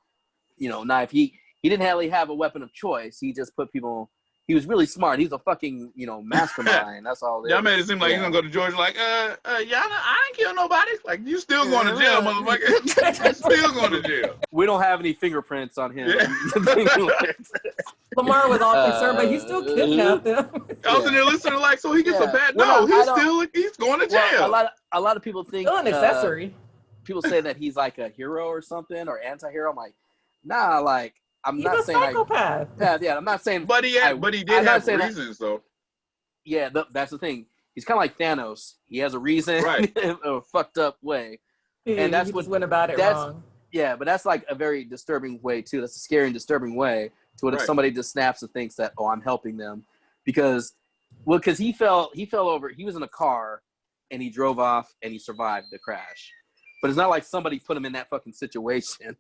knife. He didn't really have a weapon of choice. He just put people. He was really smart. He's a fucking, mastermind. That's all. Y'all made it seem like he's gonna go to Georgia. Like, I ain't kill nobody. Like, you still going to jail, motherfucker. Still going to jail. We don't have any fingerprints on him. Yeah. Lamar was all concerned, but he still kidnapped them. I was in there listening, like, so he gets a bad. No, he's going to jail. Well, a lot of people think still an accessory. People say that he's like a hero or something or anti-hero. I'm like, nah, like. He's not saying psychopath. Yeah, I'm not saying. But he did have reasons, though. Yeah, that's the thing. He's kind of like Thanos. He has a reason, right? In a fucked up way, and that's what went about it wrong. Yeah, but that's like a very disturbing way too. That's a scary and disturbing way to what if somebody just snaps and thinks that I'm helping them because he fell over. He was in a car and he drove off and he survived the crash. But it's not like somebody put him in that fucking situation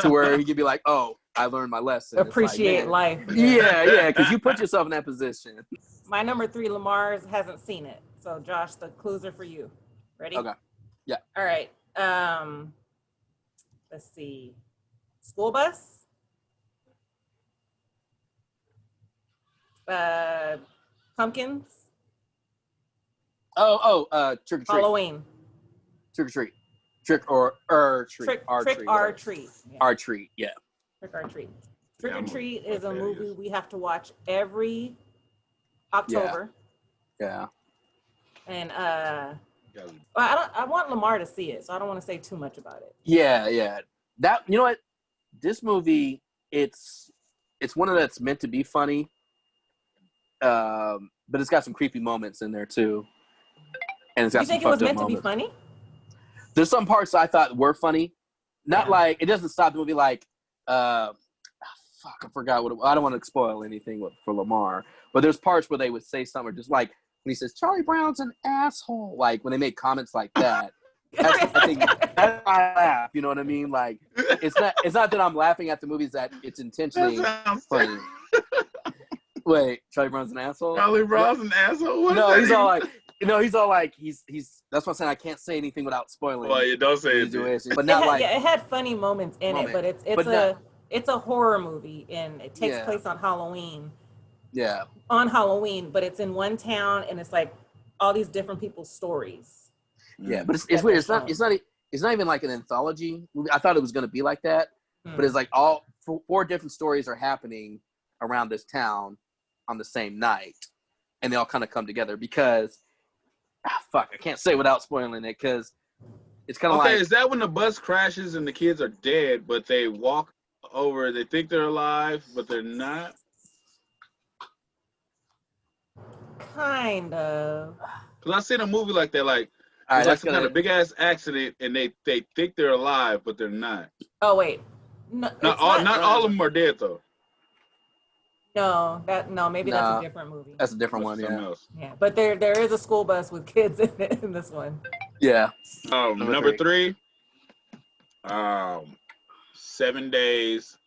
to where he could be like, oh, I learned my lesson. Appreciate life. Yeah, because you put yourself in that position. My number 3, Lamar hasn't seen it. So, Josh, the clues are for you. Ready? Okay. Yeah. All right. Let's see. School bus. Pumpkins. Trick or treat. Halloween. Trick or treat. Trick or treat. Trick or treat. Our treat, yeah. Trick or treat. Trick or treat is a movie we have to watch every October. Yeah. And I want Lamar to see it, so I don't want to say too much about it. Yeah. That you know what? This movie, it's one of that's meant to be funny. But it's got some creepy moments in there too. And it's got you think it was meant to be funny? There's some parts I thought were funny. Not like, it doesn't stop the movie like, I forgot I don't want to spoil anything for Lamar. But there's parts where they would say something just like, when he says, Charlie Brown's an asshole. Like, when they make comments like that. I think that's why I laugh, you know what I mean? Like, it's not that I'm laughing at the movies, that it's intentionally funny. Wait, Charlie Brown's an asshole? Charlie Brown's an asshole? He's all like, he's that's what I'm saying. I can't say anything without spoiling. Well, you don't say it. But not it had funny moments in it, but it's a horror movie and it takes place on Halloween. Yeah. On Halloween, but it's in one town and it's like all these different people's stories. Yeah, but it's weird. It's not even like an anthology movie. I thought it was going to be like that, but it's like all 4 different stories are happening around this town on the same night, and they all kind of come together because I can't say without spoiling it because it's kind of like. Is that when the bus crashes and the kids are dead, but they walk over? They think they're alive, but they're not. Kind of. Because I've seen a movie like that, like it's like some kind of big ass accident, and they think they're alive, but they're not. Oh wait, not all of them are dead though. Maybe that's a different movie. That's a different one, yeah. Else. Yeah, but there is a school bus with kids in it in this one. Yeah. Number 3. 7 Days.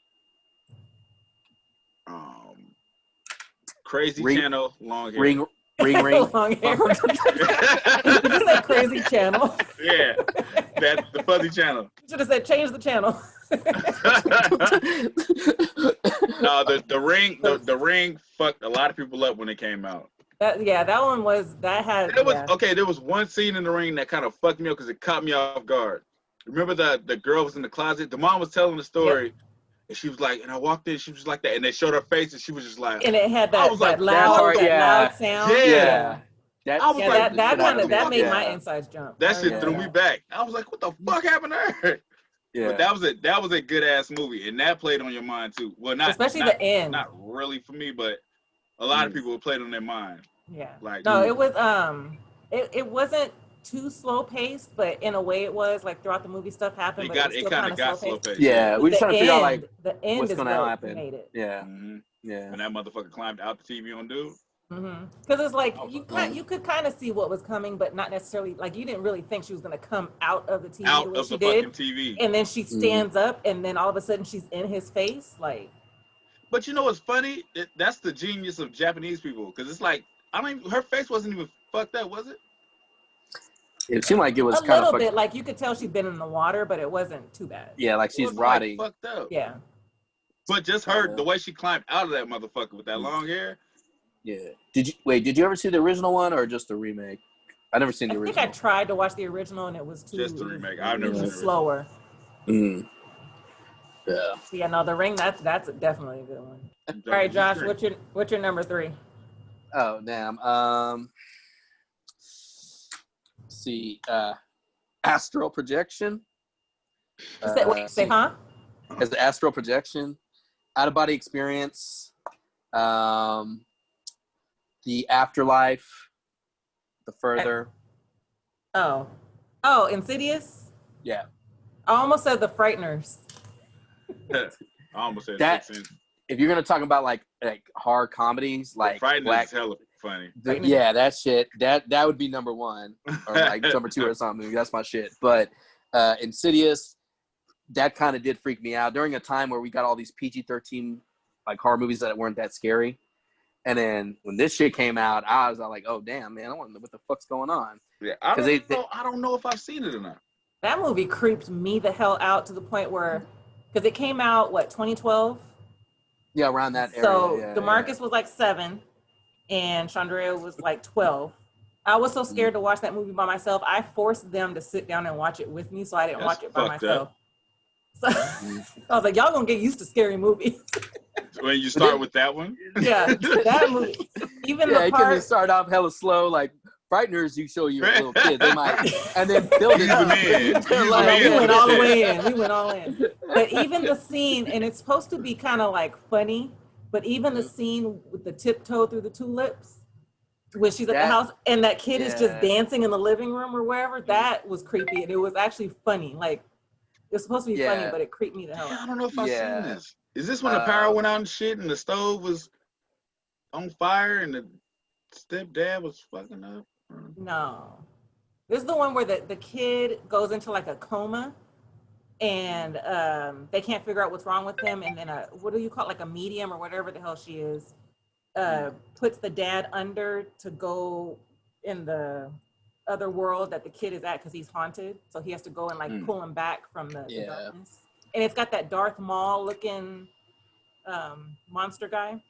Crazy Channel, long hair. Ring. Long hair. Did you say crazy channel? Yeah, that's the fuzzy channel. You should have said change the channel. No, the ring fucked a lot of people up when it came out. That one was okay. There was one scene in the ring that kind of fucked me up because it caught me off guard. Remember the girl was in the closet. The mom was telling the story. Yep. And she was like, and I walked in, she was like that, and they showed her face, and she was just like, and it had that loud sound. Yeah. That made my insides jump. That shit threw me back. I was like, what the fuck happened to her? Yeah. But that was a good ass movie, and that played on your mind too. Well, especially the end. Not really for me, but a lot of people played on their mind. Yeah. It was it wasn't too slow paced, but in a way it was like throughout the movie stuff happened. It kind of got slow paced. Yeah, we just trying to figure out like the end what's is going to happen. Made it. Yeah, yeah. And that motherfucker climbed out the TV on dude. Because it's like you could kind of see what was coming, but not necessarily like you didn't really think she was going to come out of the TV out of the fucking TV, and then she stands up, and then all of a sudden she's in his face, like. But you know what's funny? That's the genius of Japanese people, because it's like her face wasn't even fucked up, was it? It seemed like it was kind of a little bit. Like you could tell she'd been in the water, but it wasn't too bad. Yeah, like she's rotty. Like, fucked up. Yeah. But just the way she climbed out of that motherfucker with that long hair. Yeah. Did you ever see the original one or just the remake? I never seen the original. I think I tried to watch the original and it was too. Just the remake. I've never seen it. Slower. Yeah. Yeah. No, The Ring. That's definitely a good one. All right, Josh. What's your number 3? Oh damn. See, astral projection. As the astral projection, out of body experience, the afterlife, the further. Oh, Insidious. Yeah. I almost said The Frighteners. I almost said that. If you're gonna talk about like horror comedies, like Frighteners is hella funny. Yeah, that shit. That would be number 1 or like number 2 or something. That's my shit. But Insidious, that kind of did freak me out during a time where we got all these PG-13 like horror movies that weren't that scary. And then when this shit came out, I was like, oh damn, man, I want to know what the fuck's going on. Yeah, I don't know if I've seen it or not. That movie creeped me the hell out to the point where, because it came out 2012. Yeah, around that area. So DeMarcus was like 7 and Chandrea was like 12. I was so scared to watch that movie by myself. I forced them to sit down and watch it with me, so I didn't watch it by myself. So I was like, y'all gonna get used to scary movies. When you start with that one? Yeah, that movie. Even the part... can start off hella slow, like Frighteners, you show your little kids, they might, and then build it up. We went all the way in. We went all in. But even the scene, and it's supposed to be kind of like funny, but even the scene with the tiptoe through the tulips, when she's at the house, and that kid is just dancing in the living room or wherever, that was creepy, and it was actually funny. Like, it was supposed to be funny, but it creeped me the hell out. I don't know if I've seen this. Is this when the power went out and shit, and the stove was on fire, and the stepdad was fucking up? No. This is the one where the kid goes into like a coma and they can't figure out what's wrong with him, and then what do you call it, like a medium or whatever the hell she is, puts the dad under to go in the other world that the kid is at because he's haunted, so he has to go and like pull him back from the darkness. And it's got that Darth Maul looking monster guy.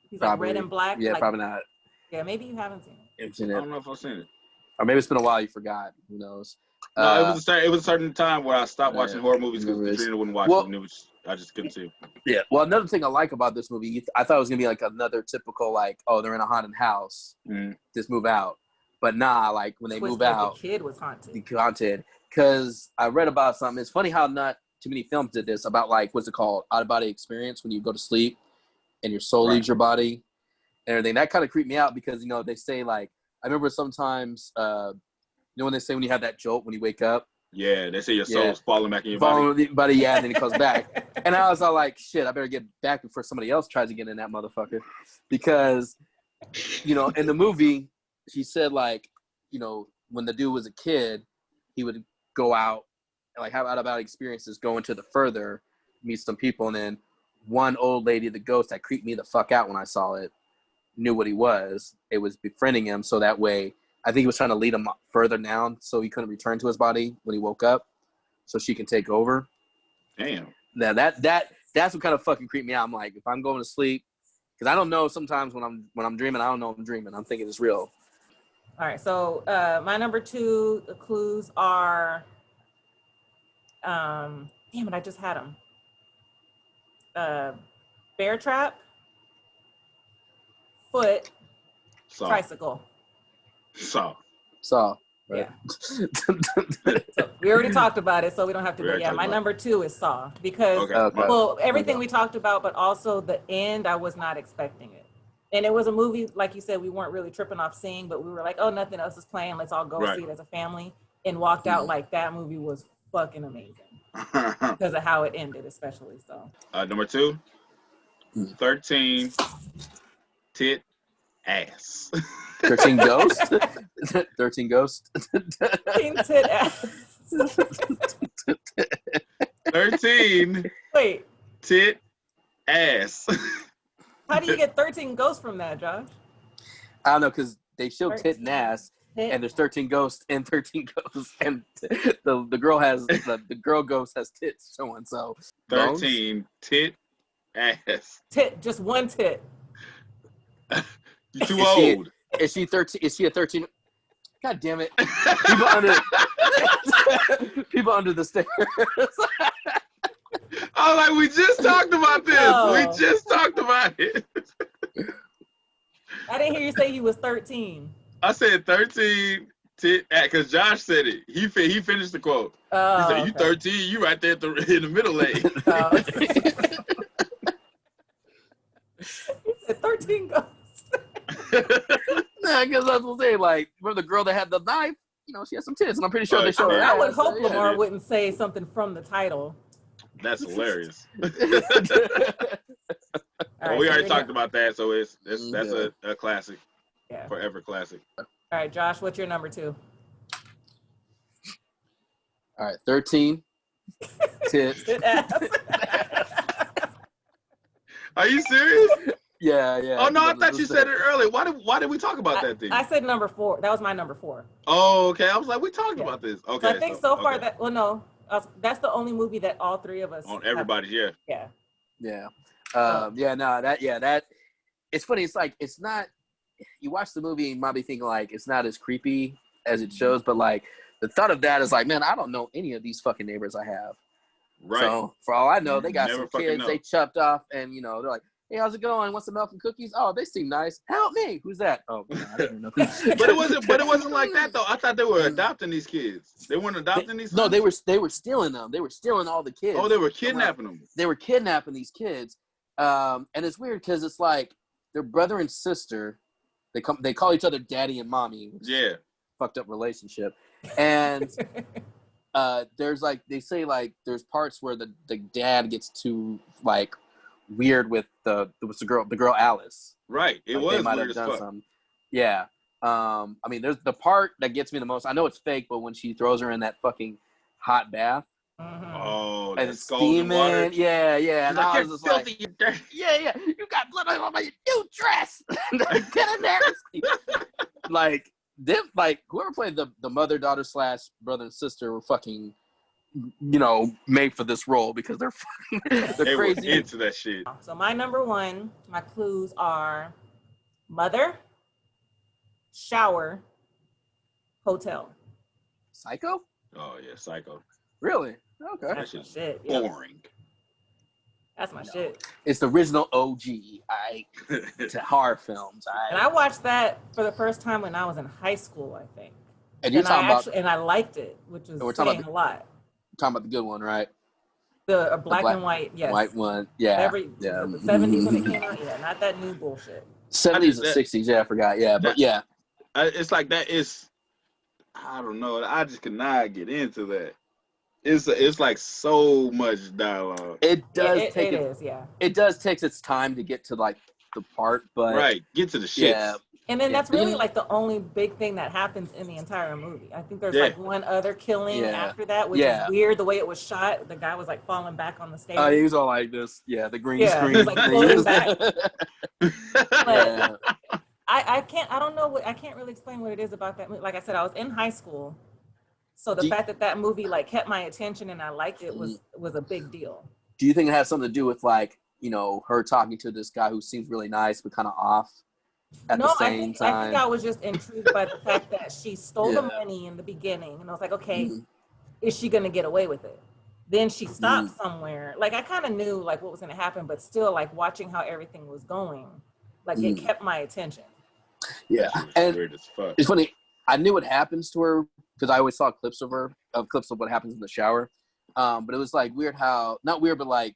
He's probably, like red and black. Yeah, like, probably not. Yeah, maybe you haven't seen it. I don't know if I've seen it. Or maybe it's been a while, you forgot. Who knows? No, it was a certain time where I stopped watching horror movies because Katrina wouldn't watch it, and I just couldn't see it. Yeah. Well, another thing I like about this movie, I thought it was going to be like another typical, like, oh, they're in a haunted house. Just move out. But nah, like when they move out. The kid was haunted. Because I read about something. It's funny how not too many films did this about like, what's it called? Out-of-body experience when you go to sleep and your soul leaves your body. And everything. That kind of creeped me out because, you know, they say like, I remember sometimes, you know, when they say when you have that jolt when you wake up. Yeah, they say your soul's falling back in your body. And then it comes back. And I was all like, shit, I better get back before somebody else tries to get in that motherfucker. Because, you know, in the movie, she said like, you know, when the dude was a kid, he would go out and like have out-of-body experiences, go into the further, meet some people. And then one old lady, the ghost, that creeped me the fuck out when I saw it. knew what he was. It was befriending him, so that way, I think he was trying to lead him further down, so he couldn't return to his body when he woke up, so she can take over. Damn. Now that's what kind of fucking creeped me out. I'm like, if I'm going to sleep, because I don't know sometimes when I'm dreaming, I don't know I'm dreaming. I'm thinking it's real. All right, so my number 2 clues are, damn it, I just had them. Bear trap, foot, tricycle. Saw. Right? Yeah. So we already talked about it, so we don't have to go. Yeah, my number 2 is Saw, because well, everything we talked about, but also the end, I was not expecting it. And it was a movie, like you said, we weren't really tripping off seeing, but we were like, oh, nothing else is playing. Let's all go see it as a family. And walked out like that movie was fucking amazing because of how it ended, especially. So number 2, 13 tit ass. 13 ghost? 13 ghost? 13 tit ass. 13 Wait. Tit ass. How do you get 13 ghosts from that, Josh? I don't know, because they show tit and ass, and there's 13 ghosts and 13 ghosts, and the girl has the girl ghost has tits showing. So 13 bones? Tit ass. Tit, just one tit. You too old. Is she 13? Is she a 13? God damn it! People under the stairs. Oh, like we just talked about this. Oh. We just talked about it. I didn't hear you say he was 13. I said 13 because Josh said it. He finished the quote. Oh, he said, "You 13, you right there in the middle lane." Oh. He said 13 ghosts. Nah, because I was saying, like, remember the girl that had the knife? You know, she had some tits, and I'm pretty sure they showed her. I would hope Lamar wouldn't say something from the title. That's hilarious. Well, we already talked about that, so that's a classic, forever classic. All right, Josh, what's your number 2? All right, 13 tits. Are you serious? Yeah. Oh no, I thought you said it earlier. Why did we talk about that thing? I said number 4. That was my number 4. Oh, okay. I was like, we talked about this. Okay. So I think so far that that's the only movie that all 3 of us on everybody's. Yeah. That it's funny. It's like, it's not, you watch the movie and you might be thinking like it's not as creepy as it shows, but like the thought of that is like, man, I don't know any of these fucking neighbors I have. Right. So for all I know, they got some kids they chopped off, and they're like, hey, how's it going? Want some milk and cookies? Oh, they seem nice. Help me. Who's that? Oh, no, I didn't know. But it wasn't like that though. I thought they were adopting these kids. They weren't adopting these kids? No, they were stealing them. They were stealing all the kids. Oh, they were kidnapping them. They were kidnapping these kids. And it's weird because it's like their brother and sister, they call each other daddy and mommy. Yeah. Fucked up relationship. And there's like, they say like there's parts where the dad gets too like weird with the girl Alice. Right. It like was they might weird have done as fuck. something. Yeah. I mean, there's the part that gets me the most. I know it's fake, but when she throws her in that fucking hot bath. Mm-hmm. Oh, and it's steaming. Yeah. And like, I was just like, yeah. You got blood on my new dress. Get in there. Like, whoever played the mother, daughter / brother and sister were fucking, made for this role because they're they crazy. Were into that shit. So my number 1, my clues are mother, shower, hotel. Psycho? Oh yeah, Psycho. Really? Okay. That's just shit. Boring. That's my shit. It's the original OG, to horror films. And I watched that for the first time when I was in high school, I think. And you're talking about, and I liked it, which is saying a lot. Talking about the good one, right? The black and white, yes. White one, yeah. The 70s when it came out, not that new bullshit. 70s and 60s, I forgot, but yeah. It's like that is, I don't know, I just could not get into that. It's like so much dialogue. It does It does take its time to get to like the part, but get to the shit. Yeah. And then that's really like the only big thing that happens in the entire movie. I think there's like one other killing after that, which is weird the way it was shot. The guy was like falling back on the stage. He was all like this. Yeah, the green screen. He was like falling back. I don't know I can't really explain what it is about that movie. Like I said, I was in high school. So the fact that movie like kept my attention and I liked it was a big deal. Do you think it has something to do with like, her talking to this guy who seems really nice but kind of off at the same time? I think I was just intrigued by the fact that she stole the money in the beginning, and I was like, okay, is she gonna get away with it? Then she stopped somewhere. Like I kind of knew like what was gonna happen, but still like watching how everything was going, like it kept my attention. Yeah, and weird as fuck. It's funny. I knew what happens to her because I always saw clips of what happens in the shower. But it was like weird how, not weird, but like,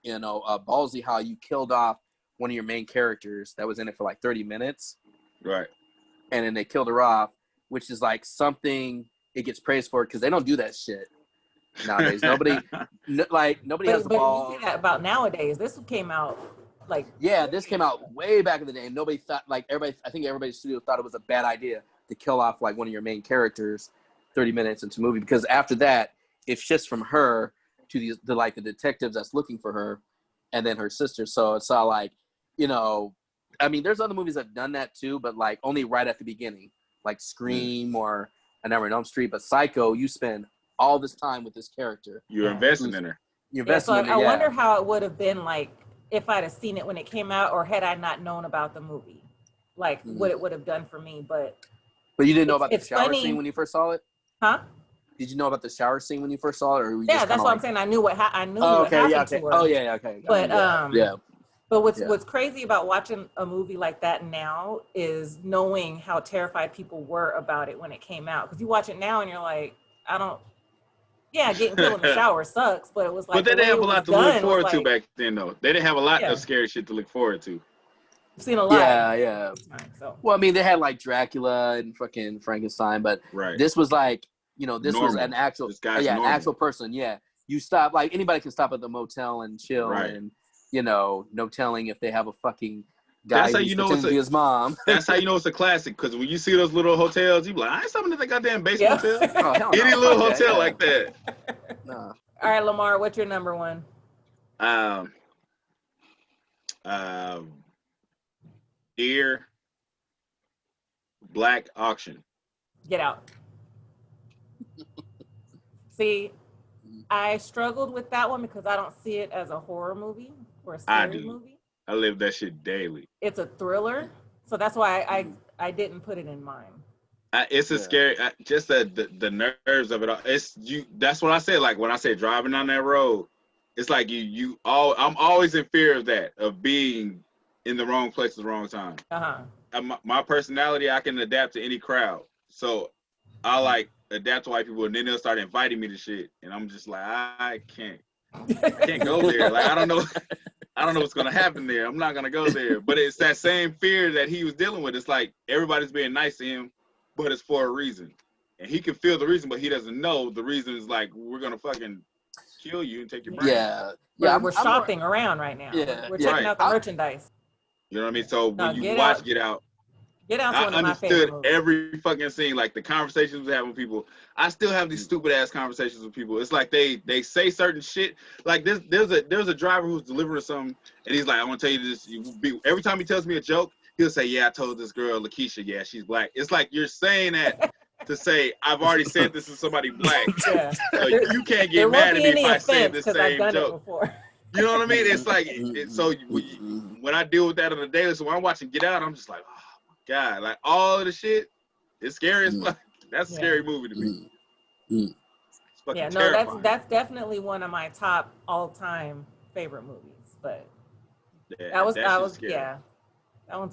ballsy how you killed off one of your main characters that was in it for like 30 minutes. Right. And then they killed her off, which is like something it gets praised for because they don't do that shit nowadays. Nobody has the ball. But you say that about nowadays. This came out like. Yeah, this came out way back in the day. And nobody thought, like everybody, I think everybody's studio thought it was a bad idea to kill off like one of your main characters 30 minutes into the movie, because after that it shifts from her to the detectives that's looking for her and then her sister. So it's all like, I mean, there's other movies that have done that too, but like only right at the beginning, like Scream or A Nightmare on Elm Street. But Psycho, you spend all this time with this character. You're investing in her. You're investing in her. I wonder how it would have been like if I'd have seen it when it came out, or had I not known about the movie, like what it would have done for me. But you didn't know about the shower scene when you first saw it? Huh? Did you know about the shower scene when you first saw it? Or that's what I'm saying. I knew what happened to her. Oh, yeah, okay. But But what's crazy about watching a movie like that now is knowing how terrified people were about it when it came out. Because you watch it now and you're like, getting killed in the shower sucks, but it was like. But they didn't have a lot to look forward to back then, though. They didn't have a lot of scary shit to look forward to. I've seen a lot. Yeah. So. Well, I mean, they had like Dracula and fucking Frankenstein, but this was like, this normal. Was an actual, an actual person. Yeah, you stop, like anybody can stop at the motel and chill, and no telling if they have a fucking guy who's pretending to be his mom. That's how you know it's a classic, because when you see those little hotels, you be like, I ain't stopping at that goddamn basement hotel. Any little hotel like that. No. All right, Lamar, what's your number one? Deer Black Auction. Get Out. See, I struggled with that one because I don't see it as a horror movie or a scary movie. I live that shit daily. It's a thriller, so that's why I didn't put it in mine. It's a scary, just the nerves of it all. That's what I said. Like when I say driving down that road, it's like I'm always in fear of that, of being in the wrong place at the wrong time. My personality, I can adapt to any crowd. So I like adapt to white people, and then they'll start inviting me to shit, and I'm just like, I can't go there. Like I don't know what's gonna happen there. I'm not gonna go there. But it's that same fear that he was dealing with. It's like everybody's being nice to him, but it's for a reason, and he can feel the reason, but he doesn't know the reason is like, we're gonna fucking kill you and take your brain. We're shopping around right now. We're checking out the merchandise. You know what I mean? So when you watch Get Out, I understood every fucking scene, like the conversations we have with people. I still have these stupid ass conversations with people. It's like they say certain shit. Like there's a driver who's delivering something, and he's like, I want to tell you this. Every time he tells me a joke, he'll say, yeah, I told this girl Lakeisha, yeah, she's black. It's like you're saying that to say, I've already said this to somebody black. So you can't get mad at me if I say the same joke. You know what I mean? It's like, when I deal with that on a daily, so when I'm watching Get Out, I'm just like, oh my God, like all of the shit, it's scary as fuck. That's a scary movie to me. It's fucking terrifying. That's definitely one of my top all-time favorite movies. But that one's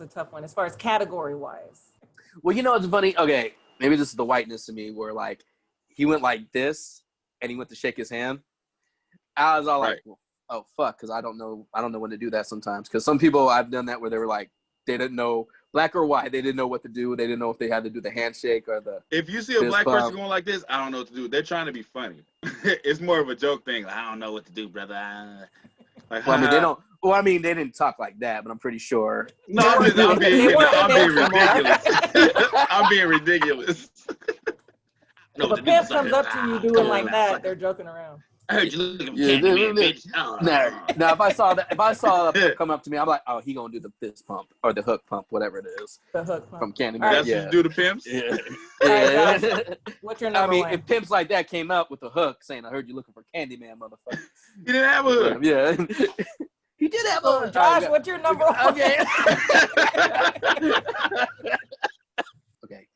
a tough one as far as category-wise. Well, it's funny. Okay, maybe this is the whiteness in me, where like he went like this, and he went to shake his hand. I was all like, well, oh fuck, because I don't know when to do that sometimes. Because some people I've done that where they were like, they didn't know, black or white, they didn't know what to do. They didn't know if they had to do the handshake or the. If you see a black person going like this, I don't know what to do. They're trying to be funny. It's more of a joke thing. Like, I don't know what to do, brother. Like, well, I mean, they don't. Well, I mean, they didn't talk like that, but I'm pretty sure. No, I'm being ridiculous. I'm being ridiculous. If a pimp comes up to you doing like that, they're joking around. I heard you looking for Candyman, bitch. Now, if I saw a pimp come up to me, I'm like, oh, he gonna do the fist pump or the hook pump, whatever it is. The hook pump from Candyman. That's what you do to pimps. Yeah. Right, what's your number one? If pimps like that came up with a hook saying, "I heard you looking for Candyman, motherfucker," he didn't have a hook. Yeah, he did have a hook. Josh, what's your number one? Okay. Okay.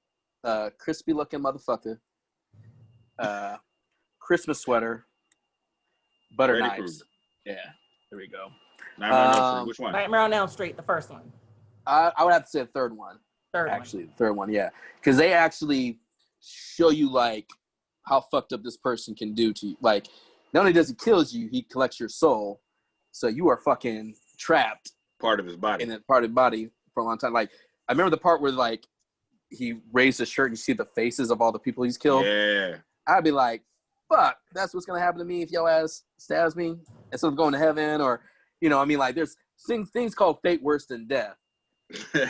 Crispy looking motherfucker. Christmas sweater. Butter Freddy knives. Krueger. Yeah, there we go. Nightmare on Elm Street. Which one? Nightmare on Elm Street, the first one. I would have to say the third one. The third one, yeah. Because they actually show you, like, how fucked up this person can do to you. Like, not only does he kill you, he collects your soul. So you are fucking trapped. Part of his body. In that part of his body for a long time. Like, I remember the part where, like, he raised his shirt and you see the faces of all the people he's killed. Yeah. I'd be like, fuck, that's what's going to happen to me if your ass stabs me instead of going to heaven. Or, you know, I mean, like, there's things called fate worse than death.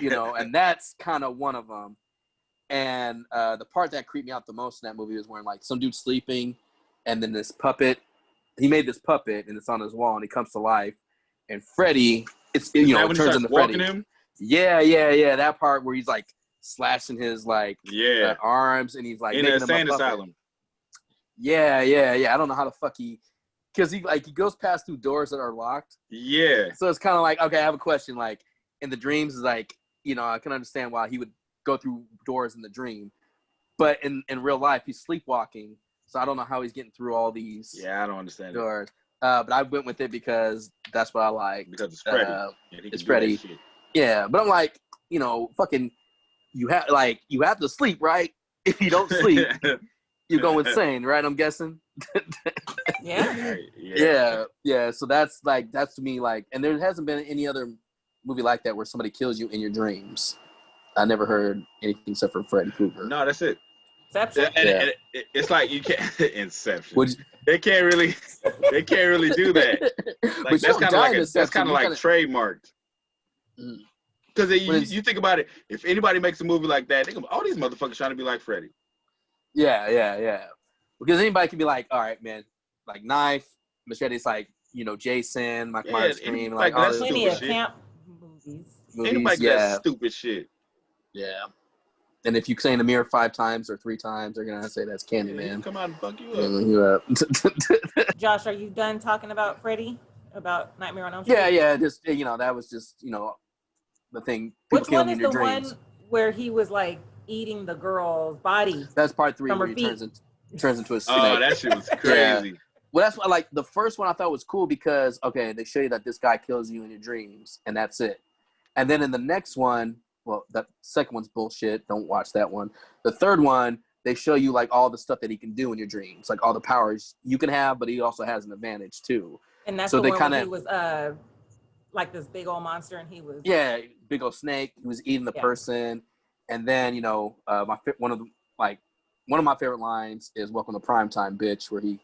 You know, and that's kind of one of them. And the part that creeped me out the most in that movie was when, like, some dude's sleeping and then this puppet, he made this puppet and it's on his wall and he comes to life. And Freddy, it turns into Freddy. Him? Yeah. That part where he's, like, slashing his, like, arms and he's, like, in an insane asylum. Yeah. I don't know how the fuck because he goes past through doors that are locked. Yeah. So it's kind of like, okay, I have a question. Like, in the dreams, is like, you know, I can understand why he would go through doors in the dream, but in real life, he's sleepwalking. So I don't know how he's getting through all these. Yeah, I don't understand doors. But I went with it because that's what I like. Because it's Freddy. It's Freddy. Yeah, but I'm like, you know, fucking, you have to sleep, right? If you don't sleep, you go insane, right? I'm guessing. Yeah. So that's to me, like, and there hasn't been any other movie like that where somebody kills you in your dreams. I never heard anything except for Freddy Krueger. No, that's it. Inception. And it's like you can't Inception. They can't really do that. Like, that's kind of like trademarked. Because you think about it, if anybody makes a movie like that, they go, all these motherfuckers trying to be like Freddy. Yeah. Because anybody can be like, all right, man, like Knife, Machete's like, you know, Jason, Mike Myers, Scream, like all this plenty of camp movies. Anybody that stupid shit. Yeah. And if you say in the mirror 5 times or 3 times, they're gonna say that's Candyman. Come out and fuck you up. Josh, are you done talking about Freddy? About Nightmare on Elm Street? Yeah. Just, you know, that was just, you know, the thing. Which one is the one where he was like eating the girl's body? That's part 3 where he turns into a snake. Oh, that shit was crazy. Yeah. Well, that's why, like, the first one I thought was cool because, okay, they show you that this guy kills you in your dreams, and that's it. And then in the next one, well, that second one's bullshit. Don't watch that one. The third one, they show you, like, all the stuff that he can do in your dreams, like all the powers you can have, but he also has an advantage too. And that's so the one where he was like this big old monster, and he was big old snake. He was eating the person, and then, you know, one of my favorite lines is "Welcome to Primetime, bitch," where he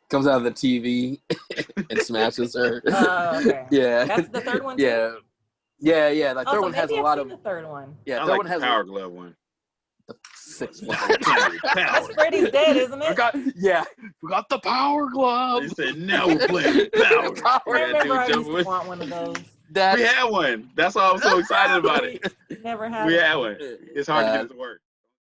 comes out of the TV and smashes her. Okay. Yeah, that's the third one. Yeah. The third one has a lot of. The third one. Yeah, I third like one has the Power Glove one. The 6th one. That's Freddy's dead, isn't it? Forgot the Power Glove. They said now we're playing Power. I remember I used to want one of those. We had one. That's why I'm so excited about it. Never had. We had one. It's hard to get it to work.